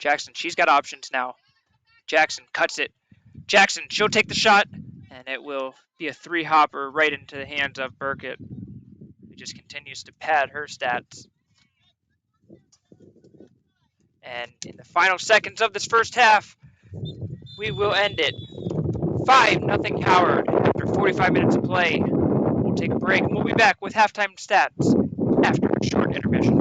Jackson, she's got options now. Jackson cuts it. Jackson, she'll take the shot, and it will be a 3-hopper right into the hands of Burkett, who just continues to pad her stats. And in the final seconds of this first half, we will end it. 5-0 Howard after 45 minutes of play. We'll take a break, and we'll be back with halftime stats after a short intermission.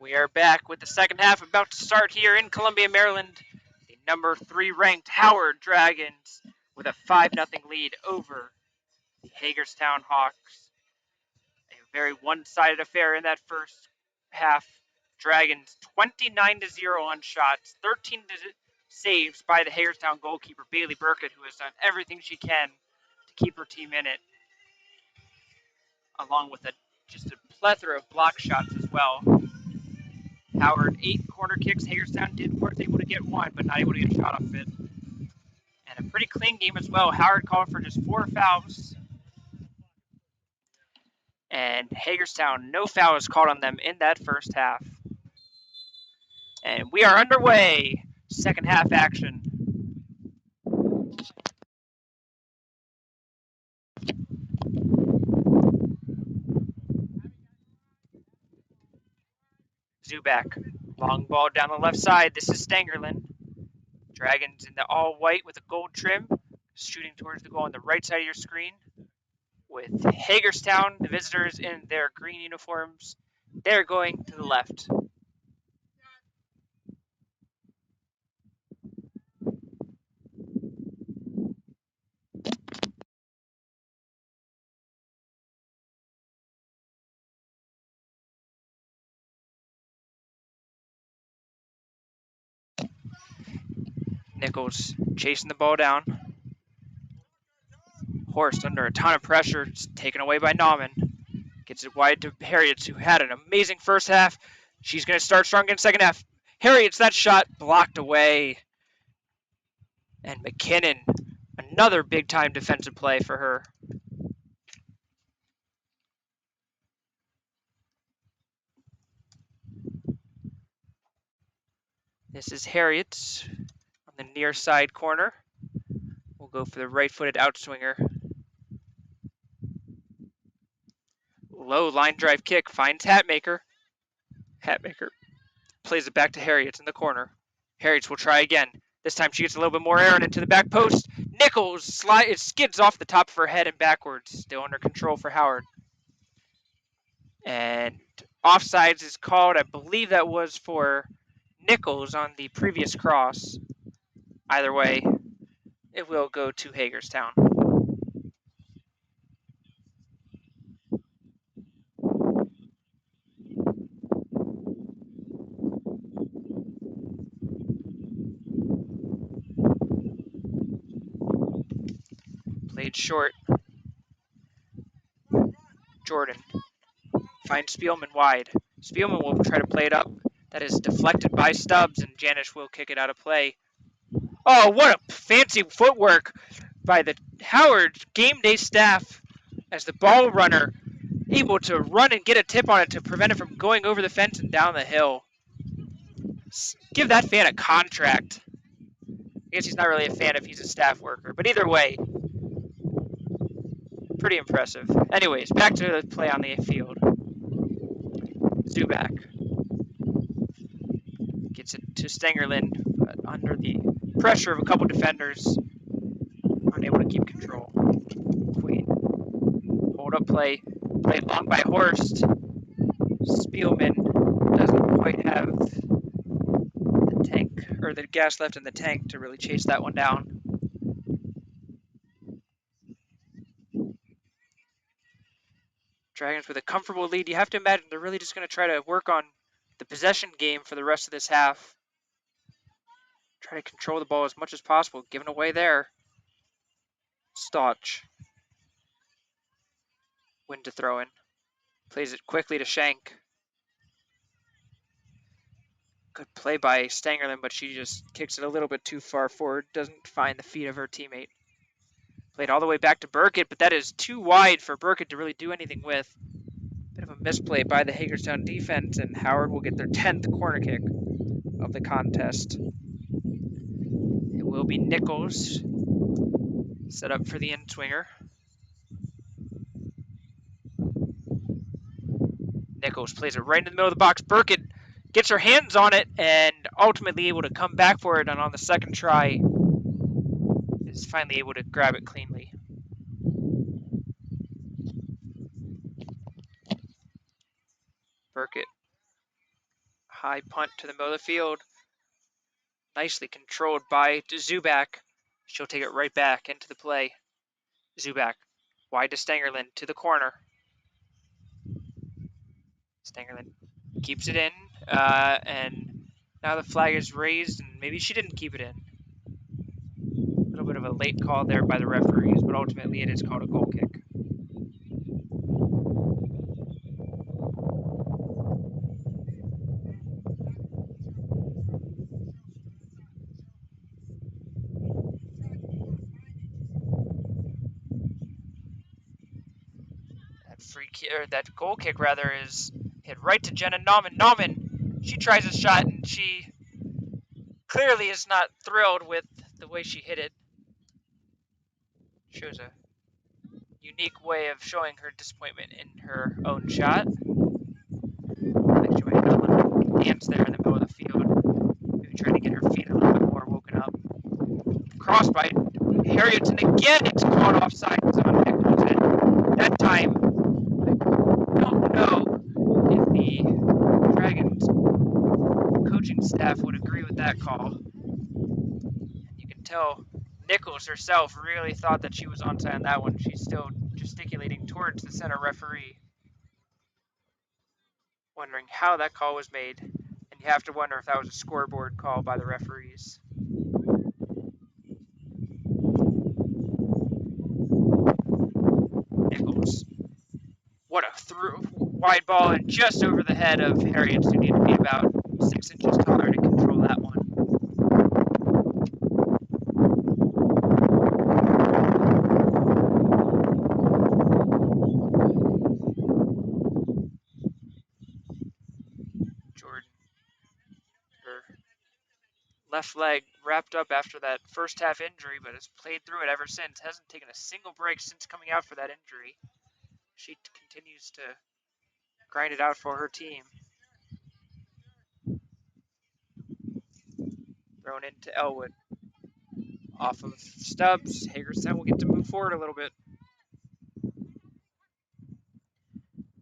We are back with the second half about to start here in Columbia, Maryland. The number 3 ranked Howard Dragons with a 5-0 lead over the Hagerstown Hawks. A very one-sided affair in that first half. Dragons 29-0 on shots, 13 saves by the Hagerstown goalkeeper Bailey Burkett, who has done everything she can to keep her team in it, along with just a plethora of block shots as well. Howard 8 corner kicks. Hagerstown was able to get one, but not able to get a shot off it. And a pretty clean game as well. Howard called for just 4 fouls. And Hagerstown, no fouls called on them in that first half. And we are underway. Second half action. Zubak. Long ball down the left side. This is Stangerlin. Dragons in the all white with a gold trim. Shooting towards the goal on the right side of your screen. With Hagerstown, the visitors in their green uniforms, they're going to the left. Nichols chasing the ball down. Horst under a ton of pressure, it's taken away by Nauman. Gets it wide to Harriet, who had an amazing first half. She's going to start strong in second half. Harriet's that shot blocked away. And McKinnon, another big-time defensive play for her. This is Harriet on the near side corner. We'll go for the right-footed outswinger. Low line drive kick finds Hatmaker. Hatmaker plays it back to Harriet in the corner. Harriet will try again. This time she gets a little bit more air into the back post. Nichols it skids off the top of her head and backwards. Still under control for Howard. And offsides is called. I believe that was for Nichols on the previous cross. Either way, it will go to Hagerstown. Played short. Jordan finds Spielman wide. Spielman will try to play it up. That is deflected by Stubbs, and Janish will kick it out of play. Oh, what a fancy footwork by the Howard game day staff as the ball runner able to run and get a tip on it to prevent it from going over the fence and down the hill. Give that fan a contract. I guess he's not really a fan if he's a staff worker, but either way, pretty impressive. Anyways, back to the play on the field. Zubak gets it to Stangerlin, but under the pressure of a couple defenders, unable to keep control. Queen, hold up play, played long by Horst. Spielman doesn't quite have the tank or the gas left in the tank to really chase that one down. Dragons with a comfortable lead. You have to imagine they're really just going to try to work on the possession game for the rest of this half. Try to control the ball as much as possible. Given away there. Stotch. Win to throw in. Plays it quickly to Shank. Good play by Stangerlin, but she just kicks it a little bit too far forward. Doesn't find the feet of her teammate. Played all the way back to Burkett, but that is too wide for Burkett to really do anything with. Bit of a misplay by the Hagerstown defense, and Howard will get their 10th corner kick of the contest. It will be Nichols set up for the in-swinger. Nichols plays it right in the middle of the box. Burkett gets her hands on it and ultimately able to come back for it, and on the second try is finally able to grab it cleanly. Burkett High punt to the middle of the field. Nicely controlled by Zubak. She'll take it right back into the play. Zubak wide to Stangerlin to the corner. Stangerlin keeps it in, and now the flag is raised, and maybe she didn't keep it in. A little bit of a late call there by the referees, but ultimately it is called a goal kick. That goal kick rather is hit right to Jenna Nauman. Nauman, she tries a shot and she clearly is not thrilled with the way she hit it. Shows a unique way of showing her disappointment in her own shot. I think she might have a little dance there in the middle of the field. Maybe trying to get her feet a little bit more woken up. Crossed by Harriet, and again it's called offside on Nichols. And that time, I don't know if the Dragons coaching staff would agree with that call. And you can tell Nichols herself really thought that she was onside on that one. She's still gesticulating towards the center referee, wondering how that call was made. And you have to wonder if that was a scoreboard call by the referees. Nichols. What a wide ball and just over the head of Harriet, who needed to be about 6 inches taller to control that one. Jordan, her left leg wrapped up after that first half injury, but has played through it ever since. Hasn't taken a single break since coming out for that injury. She continues to grind it out for her team. Thrown into Elwood. Off of Stubbs. Hagerstown will get to move forward a little bit.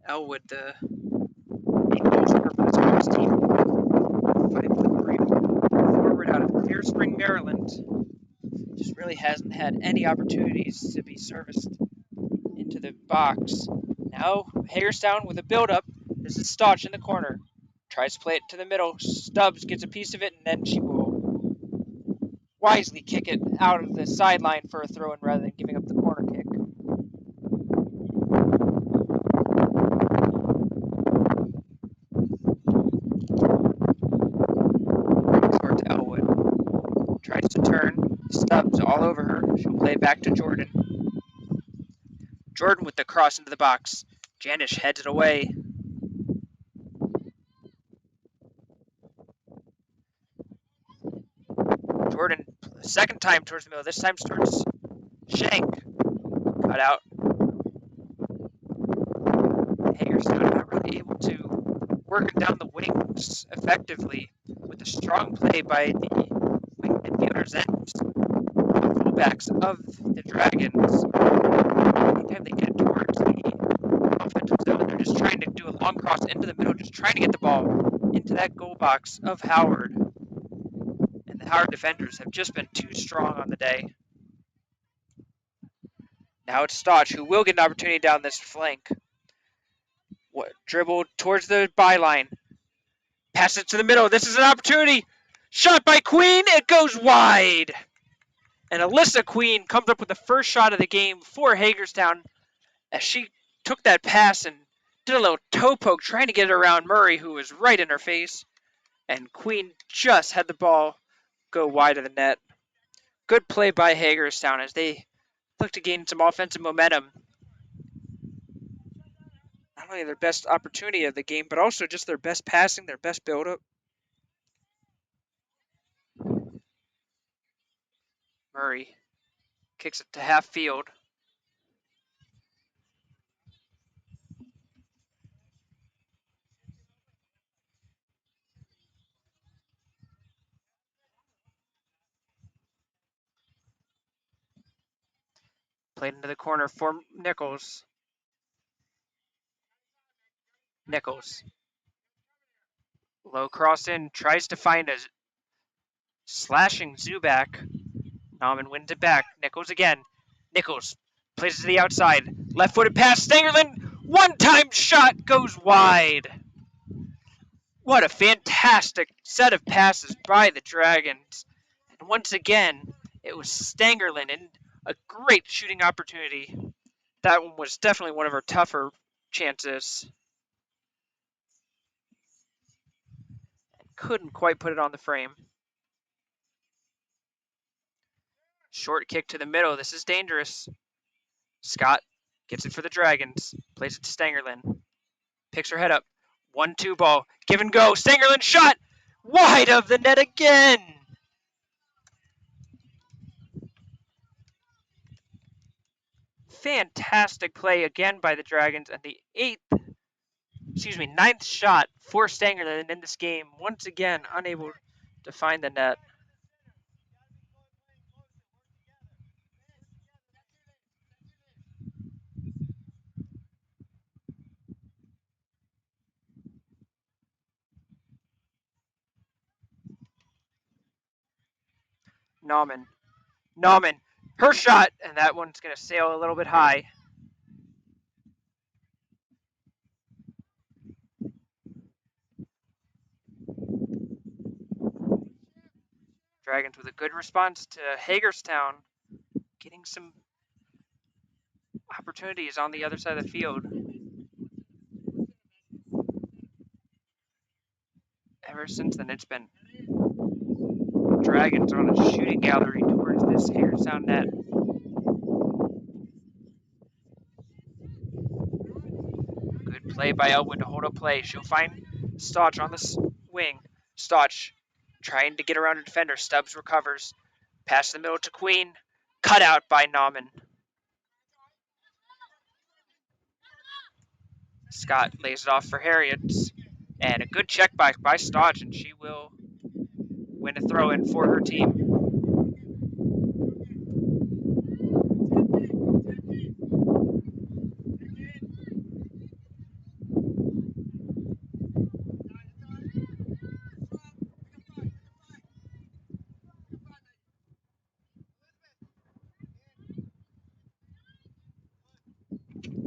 Elwood, the main goal scorer for this girls team. 5'3" forward out of Clear Spring, Maryland. Just really hasn't had any opportunities to be serviced into the box. Now Hagerstown with a build-up. This is Stotch in the corner. Tries to play it to the middle. Stubbs gets a piece of it, and then she will wisely kick it out of the sideline for a throw-in rather than giving up the corner kick. Short to Elwood. Tries to turn. Stubbs all over her. She'll play it back to Jordan. Jordan with the cross into the box. Janish heads it away. Jordan, second time towards the middle. This time towards Shank. Cut out. Hagerstown not really able to work it down the wings effectively with the strong play by the wing midfielders and the fullbacks of the Dragons. Anytime they get towards the offensive zone, they're just trying to do a long cross into the middle, just trying to get the ball into that goal box of Howard. And the Howard defenders have just been too strong on the day. Now it's Stotch, who will get an opportunity down this flank. Dribble towards the byline. Pass it to the middle. This is an opportunity. Shot by Queen. It goes wide. And Alyssa Queen comes up with the first shot of the game for Hagerstown as she took that pass and did a little toe poke trying to get it around Murray, who was right in her face. And Queen just had the ball go wide of the net. Good play by Hagerstown as they look to gain some offensive momentum. Not only their best opportunity of the game, but also just their best passing, their best build-up. Murray kicks it to half field. Played into the corner for Nichols. Nichols Low cross in, tries to find a slashing Zubak. Nauman wins it back. Nichols again. Nichols plays it to the outside. Left-footed pass. Stangerlin. One-time shot goes wide. What a fantastic set of passes by the Dragons. And once again, it was Stangerlin and a great shooting opportunity. That one was definitely one of our tougher chances. Couldn't quite put it on the frame. Short kick to the middle. This is dangerous. Scott gets it for the Dragons. Plays it to Stangerlin. Picks her head up. 1-2 ball. Give and go. Stangerlin shot. Wide of the net again. Fantastic play again by the Dragons. And the ninth shot for Stangerlin in this game. Once again, unable to find the net. Nauman. Her shot. And that one's going to sail a little bit high. Dragons with a good response to Hagerstown, getting some opportunities on the other side of the field. Ever since then, it's been Dragons on a shooting gallery towards this Hagerstown net. Good play by Elwood to hold up play. She'll find Stotch on the wing. Stotch trying to get around a defender. Stubbs recovers. Pass the middle to Queen. Cut out by Nauman. Scott lays it off for Harriets. And a good check by Stotch, and she will win a throw-in for her team.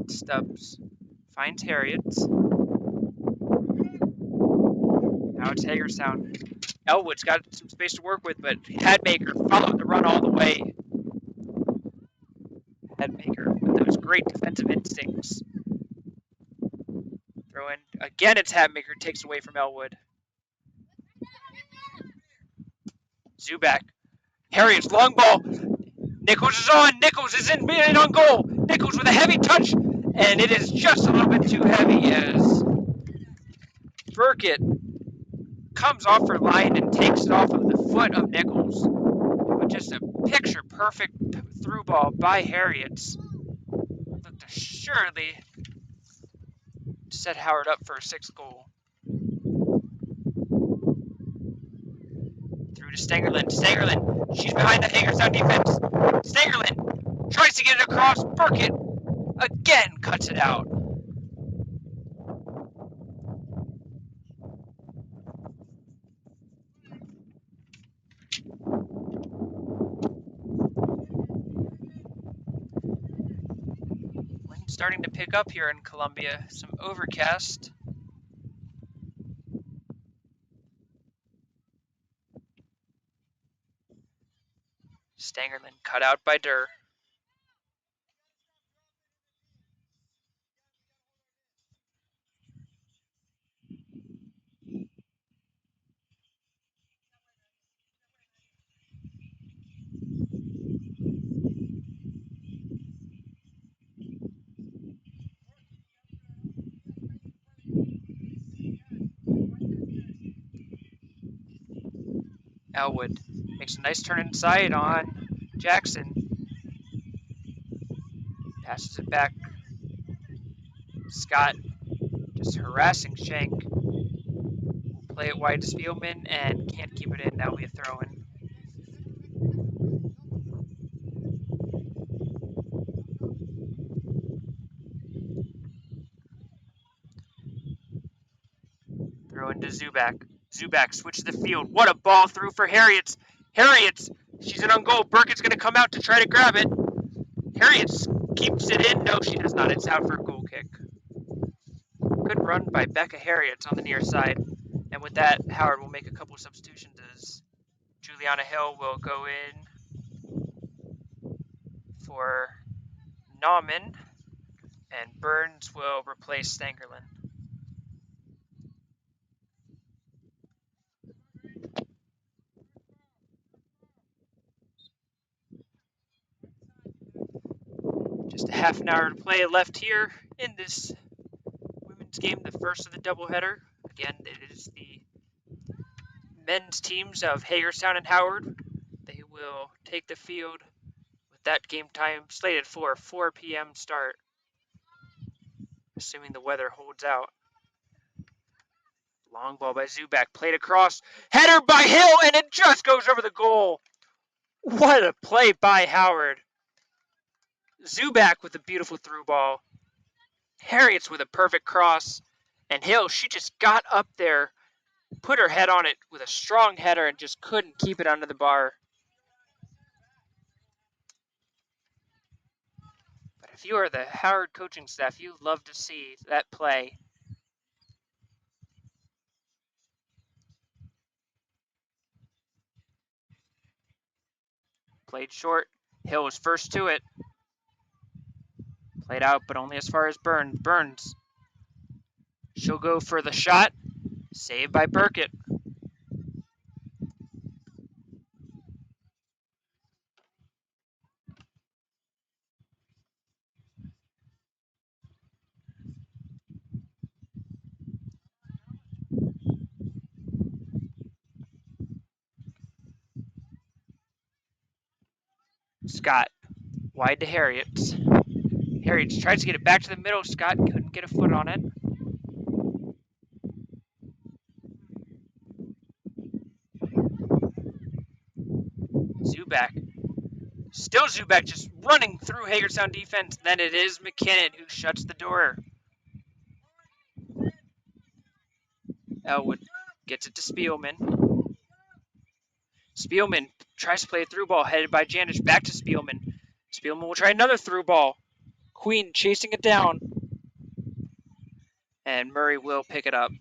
Stubbs finds Harriets. Now it's Hagerstown. Elwood's got some space to work with, but Hadmaker followed the run all the way. Hadmaker with those great defensive instincts. Throw in. Again, it's Hadmaker, takes away from Elwood. Zubak. Harriet's long ball. Nichols is on. Nichols is in on goal. Nichols with a heavy touch, and it is just a little bit too heavy as Burkett comes off her line and takes it off of the foot of Nichols. But just a picture-perfect through ball by Harriets. Looked to surely set Howard up for a sixth goal. Through to Stangerlin. Stangerlin, she's behind the Hagerstown defense. Stangerlin tries to get it across. Burkett again cuts it out. Wind's starting to pick up here in Columbia. Some overcast. Stangerlin cut out by Durr. Elwood makes a nice turn inside on Jackson. Passes it back. Scott just harassing Shank. Will play it wide to Spielman and can't keep it in. That'll be a throw-in. Throw into Zubak. Zubak switches the field. What a ball through for Harriet's. Harriet's. She's in on goal. Burkett's going to come out to try to grab it. Harriet's keeps it in. No, she does not. It's out for a goal kick. Good run by Becca Harriet's on the near side. And with that, Howard will make a couple substitutions as Juliana Hill will go in for Nauman, and Burns will replace Stangerlin. Just a half an hour to play left here in this women's game, the first of the doubleheader. Again, it is the men's teams of Hagerstown and Howard. They will take the field with that game time slated for a 4 p.m. start, assuming the weather holds out. Long ball by Zubak, played across, header by Hill, and it just goes over the goal. What a play by Howard. Zubak with a beautiful through ball. Harriet's with a perfect cross. And Hill, she just got up there, put her head on it with a strong header, and just couldn't keep it under the bar. But if you are the Howard coaching staff, you love to see that play. Played short. Hill was first to it. Played out, but only as far as Burns. Burns. She'll go for the shot. Saved by Burkett. Scott. Wide to Harriet's. Harriet's tries to get it back to the middle. Scott couldn't get a foot on it. Zubak. Still Zubak just running through Hagerstown defense. Then it is McKinnon who shuts the door. Elwood gets it to Spielman. Spielman tries to play a through ball headed by Janish. Back to Spielman. Spielman will try another through ball. Queen chasing it down. And Murray will pick it up.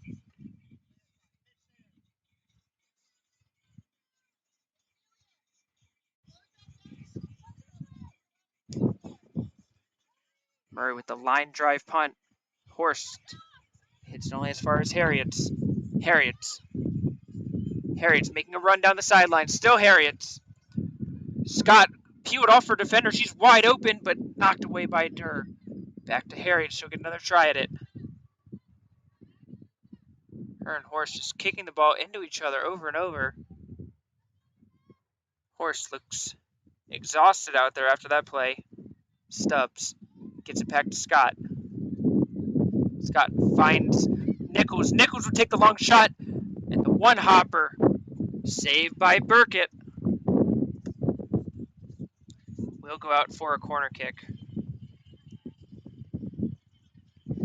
Murray with the line drive punt. Horst hits it only as far as Harriet's. Harriet's making a run down the sideline. Still Harriet's. Scott peeled off her defender. She's wide open, but knocked away by Durr. Back to Harriet. She'll get another try at it. Her and Horst just kicking the ball into each other over and over. Horst looks exhausted out there after that play. Stubbs gets it back to Scott. Scott finds Nichols. Nichols will take the long shot, and the one hopper saved by Burkett. Will go out for a corner kick.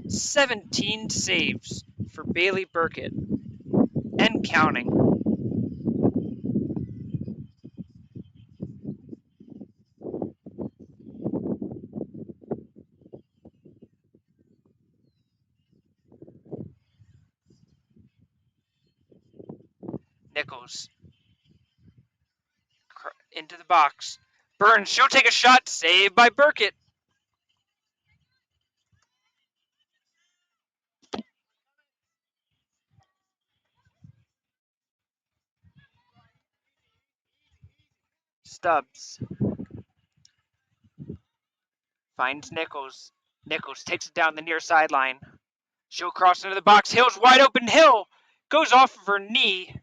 17 saves for Bailey Burkett, and counting. Nichols into the box. Burns, she'll take a shot, saved by Burkett. Stubbs finds Nichols. Nichols takes it down the near sideline. She'll cross into the box. Hill's wide open. Hill goes off of her knee.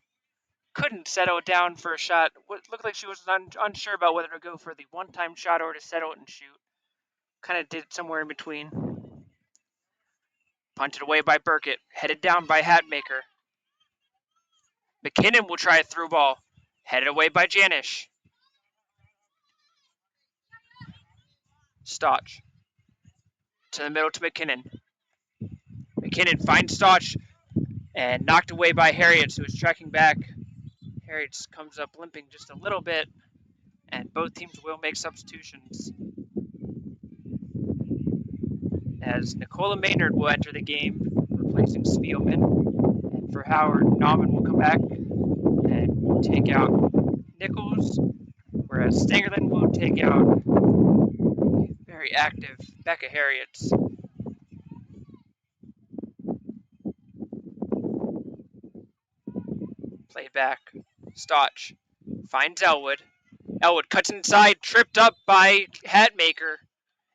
Couldn't settle down for a shot. What looked like she was unsure about whether to go for the one-time shot or to settle it and shoot. Kind of did it somewhere in between. Punted away by Burkett. Headed down by Hatmaker. McKinnon will try a through ball. Headed away by Janish. Stotch. To the middle to McKinnon. McKinnon finds Stotch. and knocked away by Harriet, who was tracking back. Harriet comes up limping just a little bit, and both teams will make substitutions. As Nicola Maynard will enter the game, replacing Spielman. And for Howard, Nauman will come back and take out Nichols, whereas Stangerlin will take out very active Becca Harriets. Played back. Stotch finds Elwood. Elwood cuts inside, tripped up by Hatmaker.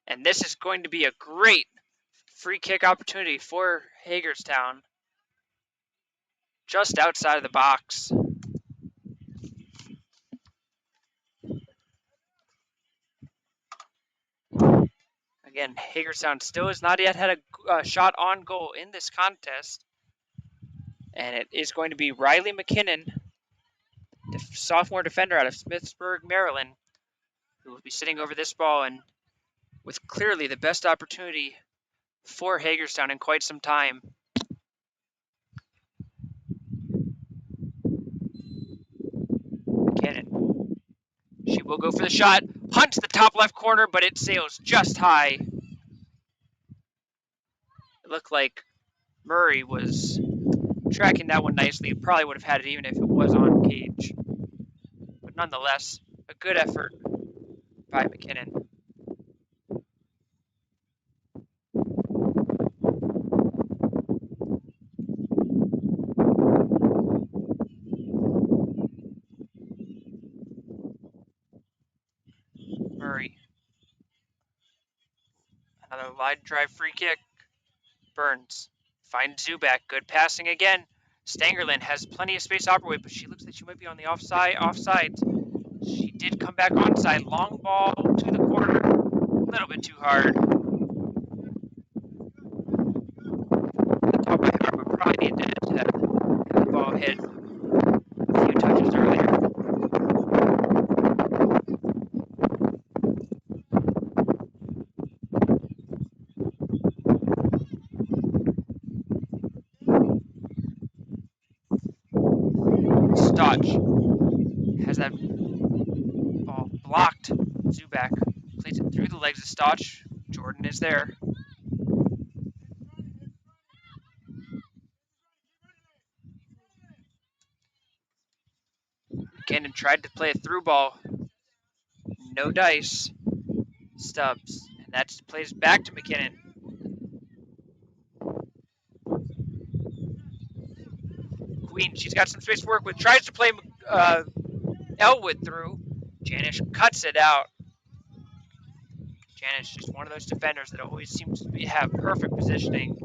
And this is going to be a great free kick opportunity for Hagerstown. Just outside of the box. Again, Hagerstown still has not yet had a shot on goal in this contest. And it is going to be Riley McKinnon, the sophomore defender out of Smithsburg, Maryland, who will be sitting over this ball and with clearly the best opportunity for Hagerstown in quite some time. McKinnon. She will go for the shot. Hunts the top left corner, but it sails just high. It looked like Murray was tracking that one nicely. He probably would have had it even if it was on cage. But nonetheless, a good effort by McKinnon. Murray. Another line drive free kick. Burns finds Zubak. Good passing again. Stangerlin has plenty of space to operate, but she looks like she might be on the offside. She did come back onside. Long ball to the corner. A little bit too hard. The top of the would probably need to have the ball hit a few touches earlier. Stotch has that ball blocked. Zubak plays it through the legs of Stotch. Jordan is there. McKinnon tried to play a through ball. No dice. Stubbs. And that plays back to McKinnon. Queen, she's got some space to work with. Tries to play Elwood through. Janish cuts it out. Janish just one of those defenders that always seems to have perfect positioning.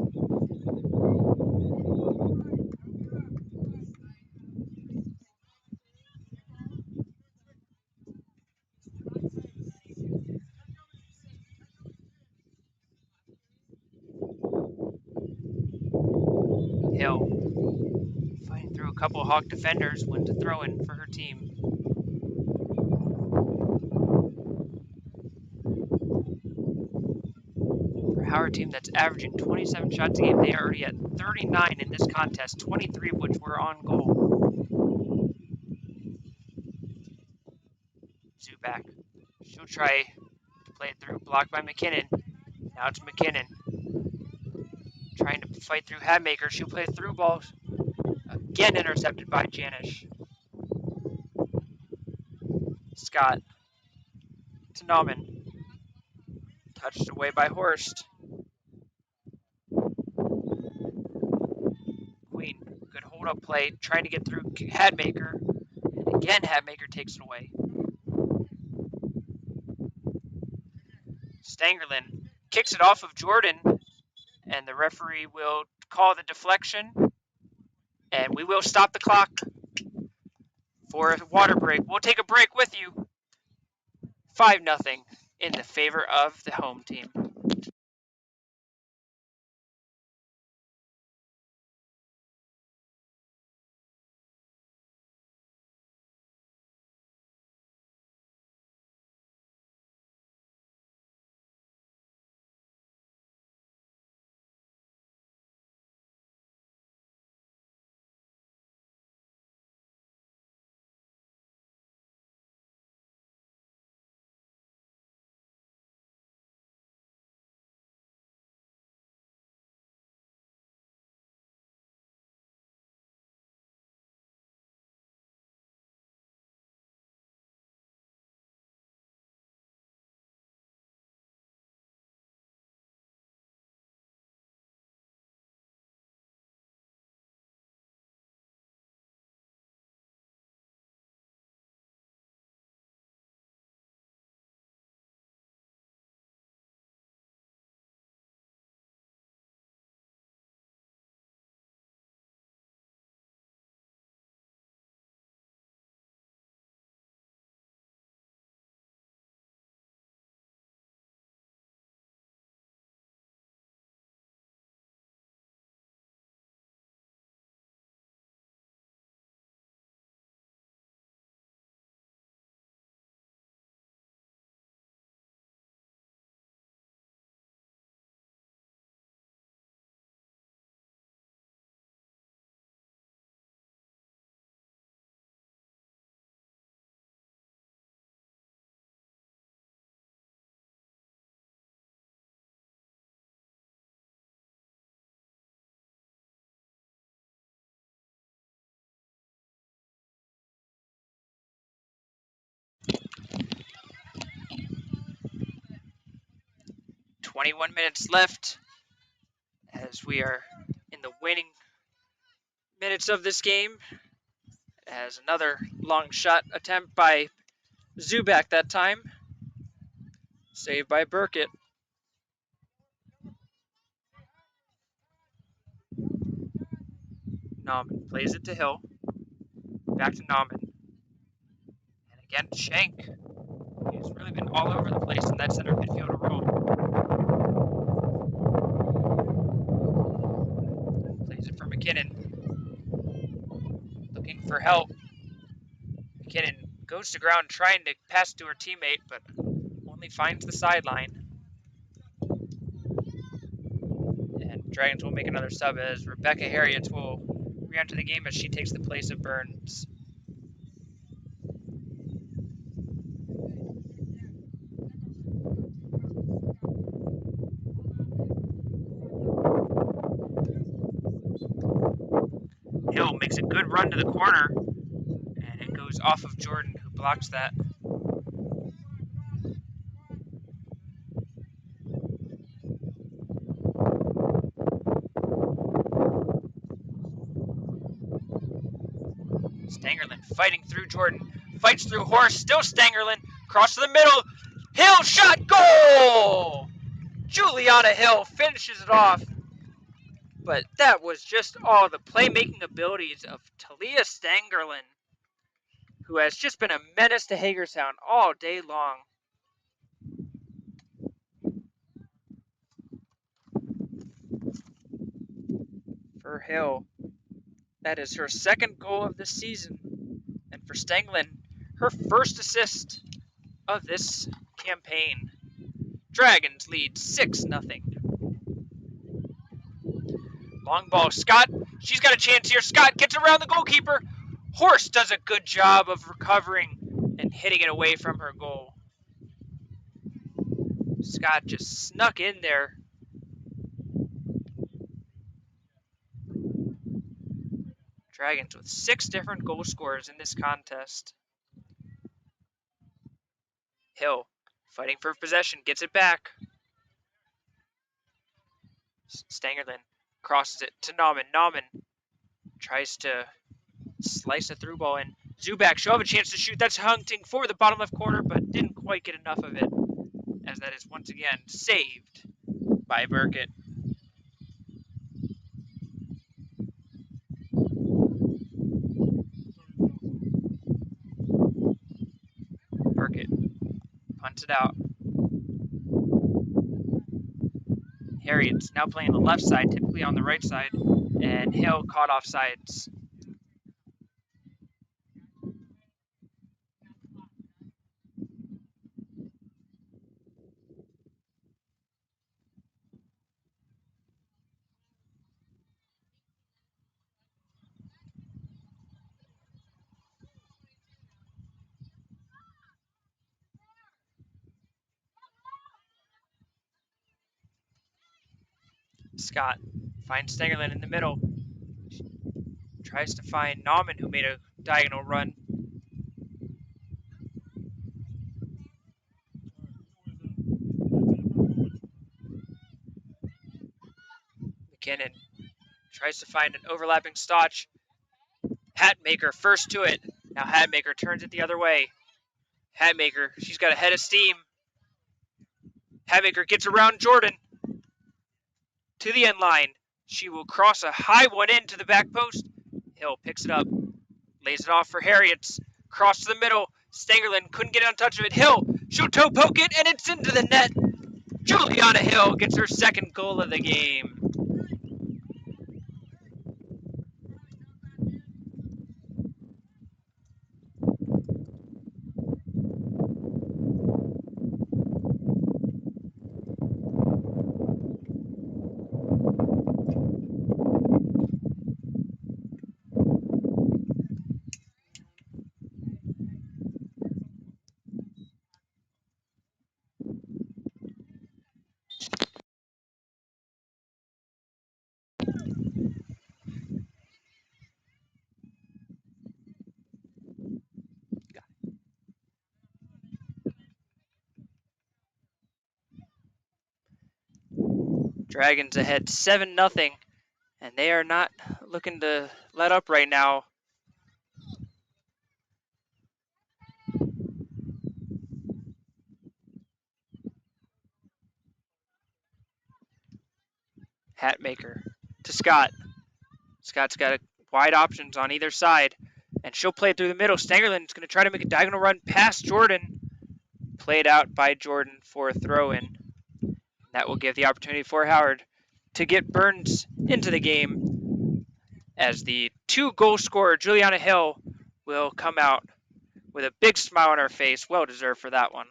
Hill fighting through a couple of Hawk defenders, went to throw in for her team. For Howard team that's averaging 27 shots a game, they are already at 39 in this contest, 23 of which were on goal. Zubak. She'll try to play it through, blocked by McKinnon. Now it's McKinnon. Trying to fight through Hatmaker. She'll play through balls. Again intercepted by Janish. Scott to Nauman. Touched away by Horst. Queen, good hold-up play, trying to get through Hatmaker. And again, Hatmaker takes it away. Stangerlin kicks it off of Jordan, and the referee will call the deflection. And we will stop the clock for a water break. We'll take a break with you. 5-0 in the favor of the home team. 21 minutes left as we are in the winning minutes of this game. As another long shot attempt by Zubak that time. Saved by Burkett. Nauman plays it to Hill. Back to Nauman. And again, Shank. He's really been all over the place in that center midfielder role. Plays it for McKinnon. Looking for help. McKinnon goes to ground trying to pass to her teammate, but only finds the sideline. And Dragons will make another sub as Rebecca Harriet will re-enter the game as she takes the place of Burns. Hill makes a good run to the corner, and it goes off of Jordan, who blocks that. Stangerlin fighting through Jordan, fights through Horse, still Stangerlin, cross to the middle, Hill shot, goal! Juliana Hill finishes it off. But that was just all the playmaking abilities of Talia Stangerlin, who has just been a menace to Hagerstown all day long. For Hill, that is her second goal of this season. And for Stangerlin, her first assist of this campaign. Dragons lead 6-0. Long ball, Scott. She's got a chance here. Scott gets around the goalkeeper. Horse does a good job of recovering and hitting it away from her goal. Scott just snuck in there. Dragons with 6 different goal scorers in this contest. Hill fighting for possession, gets it back. Stangerlin crosses it to Nauman. Nauman tries to slice a through ball in. Zubak should have a chance to shoot. That's hunting for the bottom left corner, but didn't quite get enough of it, as that is once again saved by Burkett. Burkett punts it out. Harriet's now playing the left side, typically on the right side, and Hill caught off sides. Scott finds Stangerlin in the middle. Tries to find Nauman, who made a diagonal run. McKinnon tries to find an overlapping Stotch. Hatmaker first to it. Now Hatmaker turns it the other way. Hatmaker, she's got a head of steam. Hatmaker gets around Jordan to the end line. She will cross a high one into the back post. Hill picks it up, lays it off for Harriet's. Cross to the middle. Stangerlin couldn't get on touch of it. Hill, she'll toe poke it, and it's into the net. Juliana Hill gets her second goal of the game. Dragons ahead 7-0, and they are not looking to let up right now. Hatmaker to Scott. Scott's got wide options on either side, and she'll play it through the middle. Stangerlin's going to try to make a diagonal run past Jordan. Played out by Jordan for a throw-in. That will give the opportunity for Howard to get Burns into the game, as the 2-goal scorer, Juliana Hill, will come out with a big smile on her face. Well deserved for that one.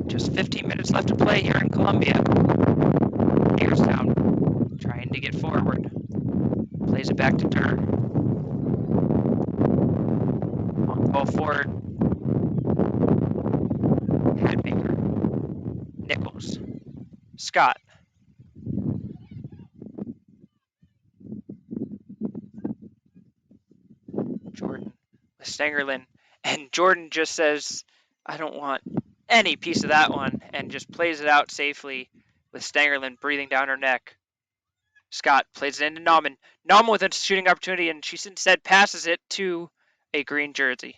Just 15 minutes left to play here in Columbia. Hagerstown trying to get forward. Plays it back to Durr. On ball forward. Hatmaker. Nichols. Scott. Jordan with Stangerlin. And Jordan just says, I don't want any piece of that one, and just plays it out safely with Stangerlin breathing down her neck. Scott plays it into Nauman. Nauman with a shooting opportunity, and she instead passes it to a green jersey.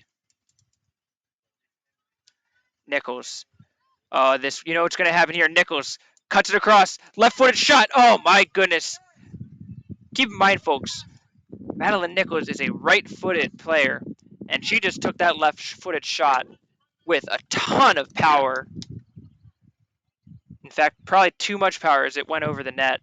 Nichols. This, you know what's going to happen here. Nichols cuts it across. Left-footed shot. Oh, my goodness. Keep in mind, folks, Madeline Nichols is a right-footed player, and she just took that left-footed shot with a ton of power. In fact, probably too much power as it went over the net.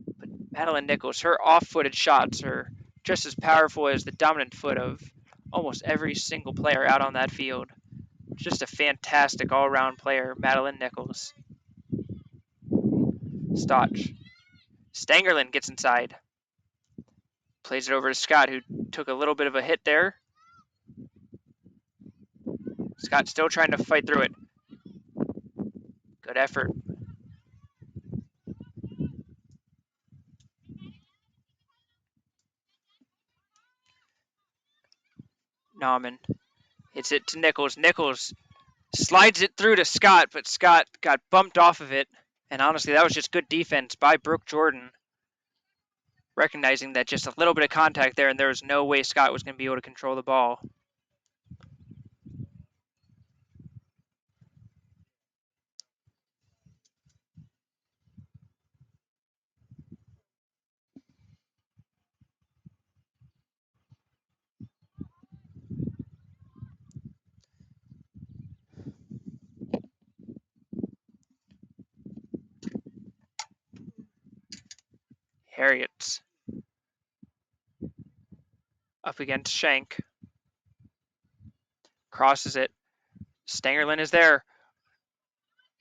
But Madeline Nichols, her off-footed shots are just as powerful as the dominant foot of almost every single player out on that field. Just a fantastic all-around player, Madeline Nichols. Stotch. Stangerlin gets inside. Plays it over to Scott, who took a little bit of a hit there. Scott still trying to fight through it. Good effort. Nauman hits it to Nichols. Nichols slides it through to Scott, but Scott got bumped off of it. And honestly, that was just good defense by Brooke Jordan, recognizing that just a little bit of contact there, and there was no way Scott was going to be able to control the ball. Harriet's up against Shank. Crosses it. Stangerlin is there.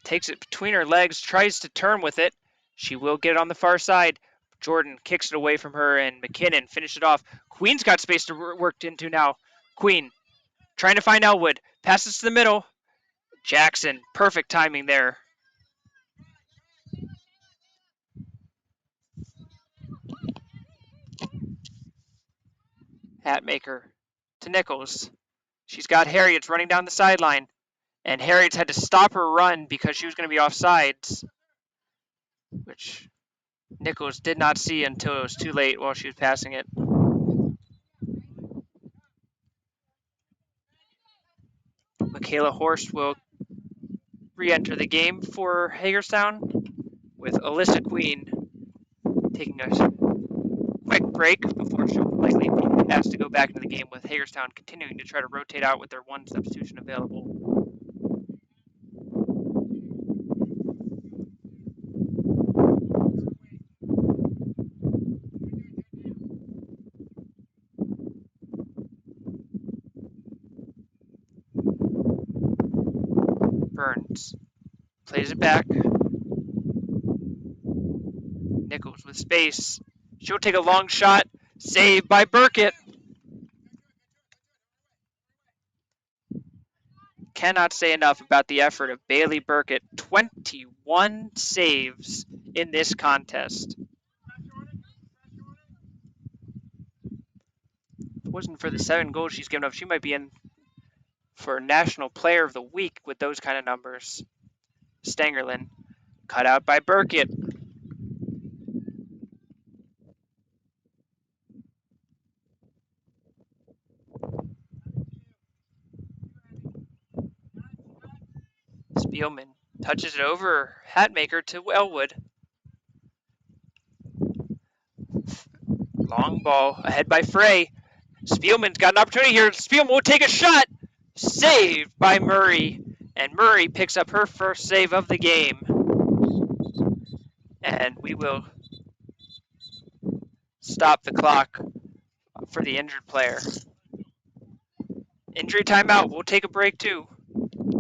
Takes it between her legs, tries to turn with it. She will get it on the far side. Jordan kicks it away from her, and McKinnon finished it off. Queen's got space to work into now. Queen trying to find Elwood. Passes to the middle. Jackson, perfect timing there. Hatmaker to Nichols. She's got Harriet's running down the sideline, and Harriet's had to stop her run because she was going to be offsides, which Nichols did not see until it was too late while she was passing it. Michaela Horst will re-enter the game for Hagerstown, with Alyssa Queen taking a quick break break before she'll likely be asked to go back into the game, with Hagerstown continuing to try to rotate out with their one substitution available. Burns plays it back. Nichols with space. She'll take a long shot. Saved by Burkett. Cannot say enough about the effort of Bailey Burkett. 21 saves in this contest. If it wasn't for the 7 goals she's given up, she might be in for National Player of the Week with those kind of numbers. Stangerlin cut out by Burkett. Spielman touches it over. Hatmaker to Elwood. Long ball ahead by Frey. Spielman's got an opportunity here. Spielman will take a shot. Saved by Murray. And Murray picks up her first save of the game. And we will stop the clock for the injured player. Injury timeout. We'll take a break too.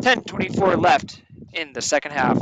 10:24 left in the second half.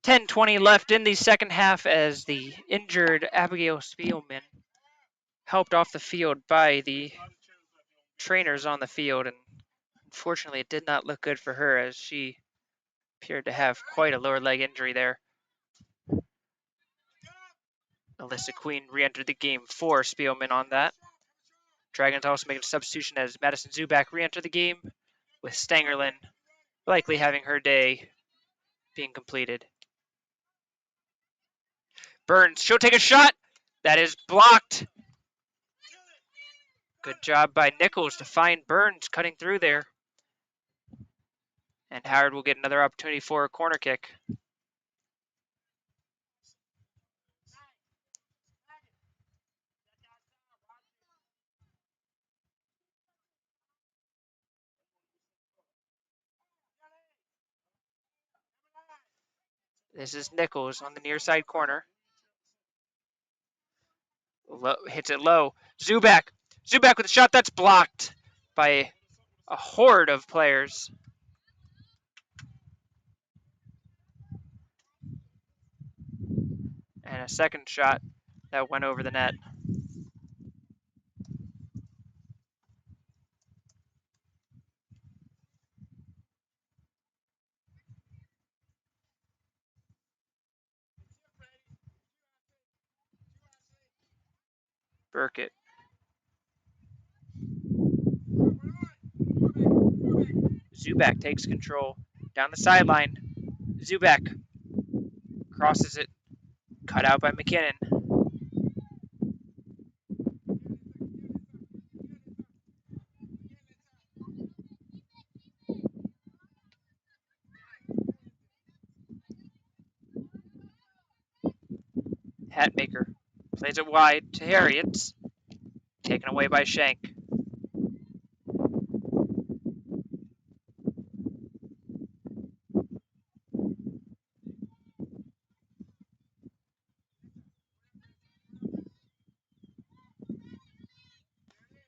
"10:20 left in the second half as the injured Abigail Spielman, helped off the field by the trainers on the field, and unfortunately it did not look good for her as she appeared to have quite a lower leg injury there. Alyssa Queen re-entered the game for Spielman on that. Dragons also making a substitution as Madison Zubak re-enter the game, with Stangerlin likely having her day being completed. Burns, she'll take a shot. That is blocked. Good job by Nichols to find Burns cutting through there. And Howard will get another opportunity for a corner kick. This is Nichols on the near side corner. Hits it low. Zubak. Zubak with a shot that's blocked by a horde of players. And a second shot that went over the net. Burkett. Zubak takes control down the sideline. Zubak crosses it, cut out by McKinnon. Hatmaker plays it wide to Harriets, taken away by Shank.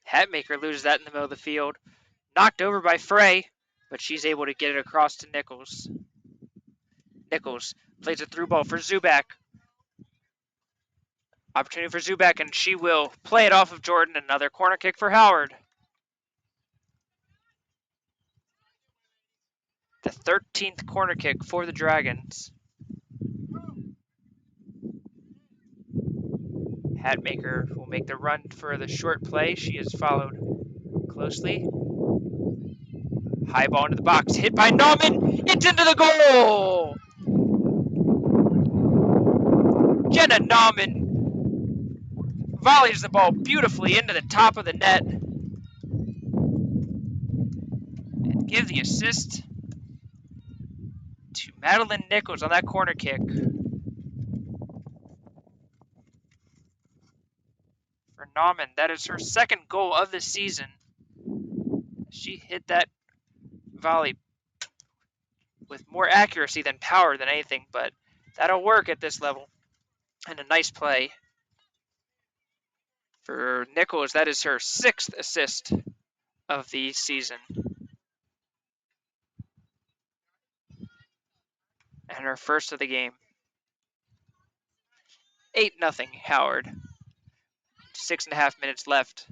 Hatmaker loses that in the middle of the field. Knocked over by Frey, but she's able to get it across to Nichols. Nichols plays a through ball for Zubak. Opportunity for Zubak, and she will play it off of Jordan. Another corner kick for Howard. The 13th corner kick for the Dragons. Hatmaker will make the run for the short play. She is followed closely. High ball into the box, hit by Nauman. It's into the goal! Jenna Nauman volleys the ball beautifully into the top of the net and gives the assist to Madeline Nichols on that corner kick. For Nauman, that is her second goal of the season. She hit that volley with more accuracy than power than anything, but that'll work at this level. And a nice play for Nichols. That is her 6th assist of the season. And her first of the game. 8-0 Howard. 6.5 minutes left.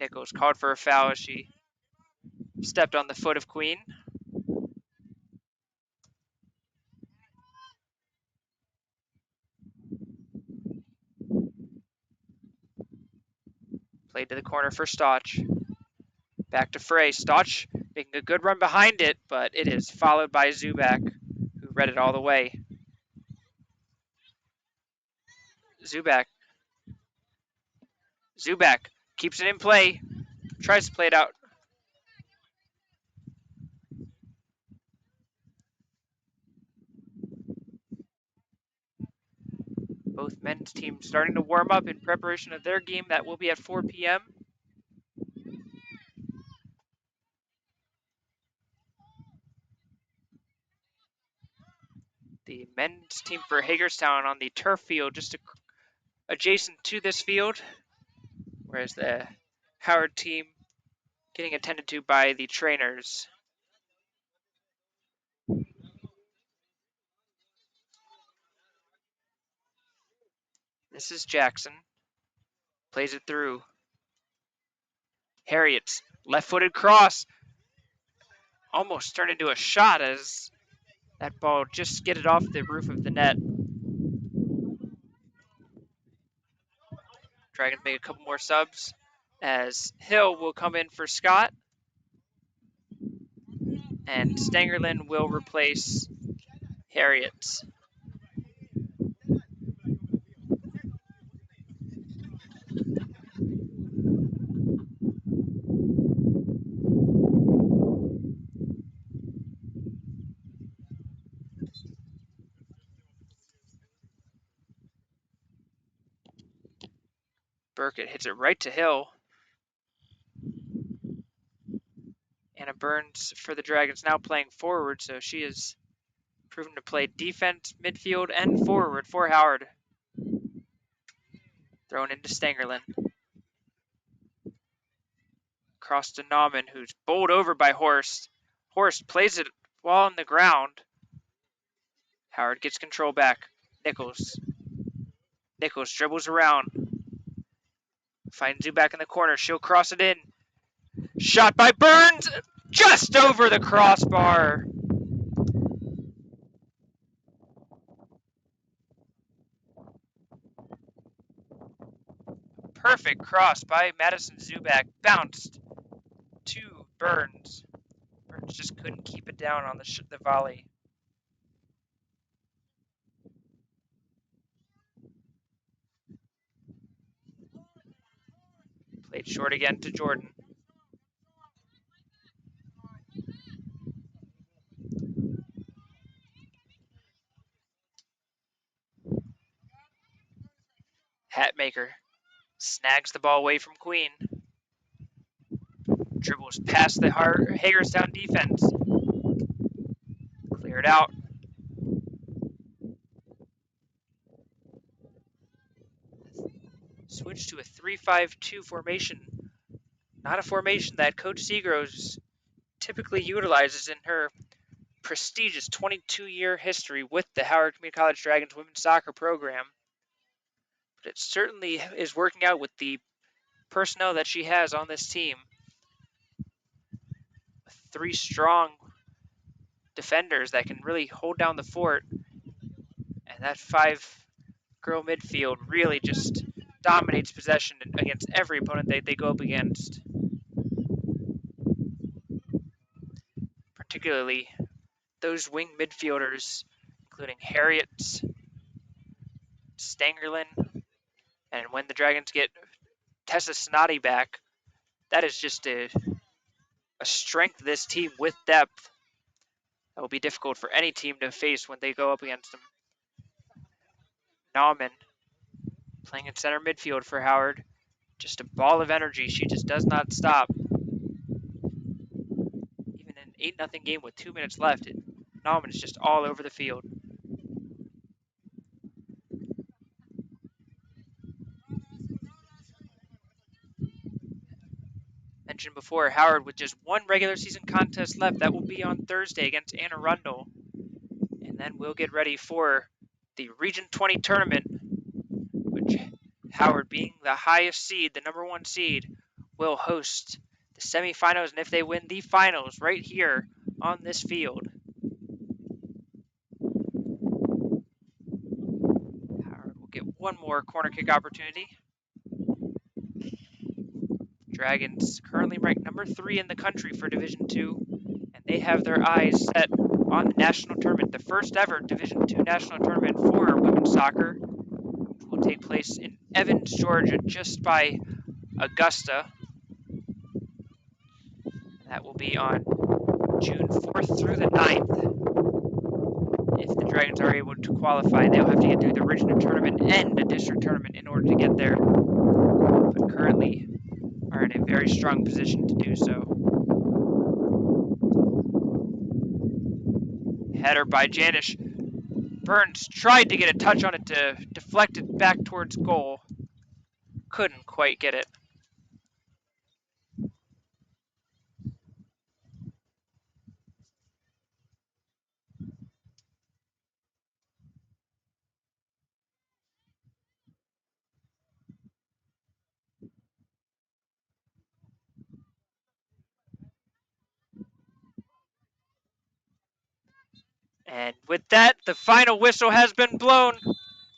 Nichols called for a foul as she stepped on the foot of Queen. Played to the corner for Stotch. Back to Frey. Stotch making a good run behind it, but it is followed by Zubak, who read it all the way. Zubak keeps it in play. Tries to play it out. Both men's teams starting to warm up in preparation of their game that will be at 4 p.m. The men's team for Hagerstown on the turf field just adjacent to this field, whereas the Howard team getting attended to by the trainers. This is Jackson. Plays it through. Harriet's left-footed cross almost turned into a shot as That ball just get it off the roof of the net. Dragons make a couple more subs as Hill will come in for Scott. And Stangerlin will replace Harriet. Burkett hits it right to Hill. Anna Burns for the Dragons now playing forward, so she is proven to play defense, midfield, and forward for Howard. Thrown into Stangerlin. Across to Nauman, who's bowled over by Horst. Horst plays it while on the ground. Howard gets control back. Nichols. Nichols dribbles around. Finds Zubak in the corner. She'll cross it in. Shot by Burns! Just over the crossbar. Perfect cross by Madison Zubak. Bounced to Burns. Burns just couldn't keep it down on the volley. Played short again to Jordan. Hatmaker snags the ball away from Queen. Dribbles past the Hagerstown defense. Cleared out. Switch to a 3-5-2 formation. Not a formation that Coach Seagroves typically utilizes in her prestigious 22-year history with the Howard Community College Dragons women's soccer program. But it certainly is working out with the personnel that she has on this team. 3 strong defenders that can really hold down the fort. And that 5-girl midfield really just dominates possession against every opponent they go up against. Particularly those wing midfielders, including Harriet, Stangerlin, and when the Dragons get Tessa Snoddy back, that is just a strength of this team with depth that will be difficult for any team to face when they go up against them. Nauman playing in center midfield for Howard. Just a ball of energy. She just does not stop. Even in an 8-0 game with 2 minutes left, Nauman is just all over the field. Mentioned before, Howard with just 1 regular season contest left. That will be on Thursday against Anne Arundel. And then we'll get ready for the Region 20 tournament, which Howard, being the highest seed, the number 1 seed, will host the semifinals, and if they win, the finals right here on this field. Howard will get 1 more corner kick opportunity. Dragons currently ranked number 3 in the country for Division II, and they have their eyes set on the national tournament, the first ever Division II national tournament for women's soccer, which will take place in Evans, Georgia, just by Augusta. That will be on June 4th through the 9th. If the Dragons are able to qualify, they'll have to get through the regional tournament and the district tournament in order to get there, but currently are in a very strong position to do so. Header by Janish. Burns tried to get a touch on it to deflect it back towards goal. Couldn't quite get it. And with that, the final whistle has been blown.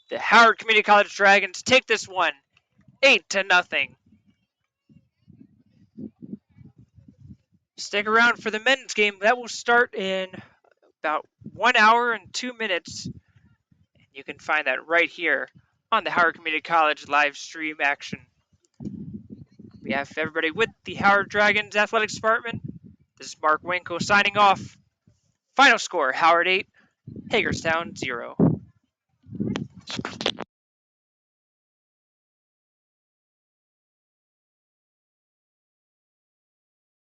The Howard Community College Dragons take this one 8-0. Stick around for the men's game. That will start in about 1 hour and 2 minutes. You can find that right here on the Howard Community College live stream action. We have everybody with the Howard Dragons Athletics Department. This is Mark Winkle signing off. Final score, Howard 8, Hagerstown 0.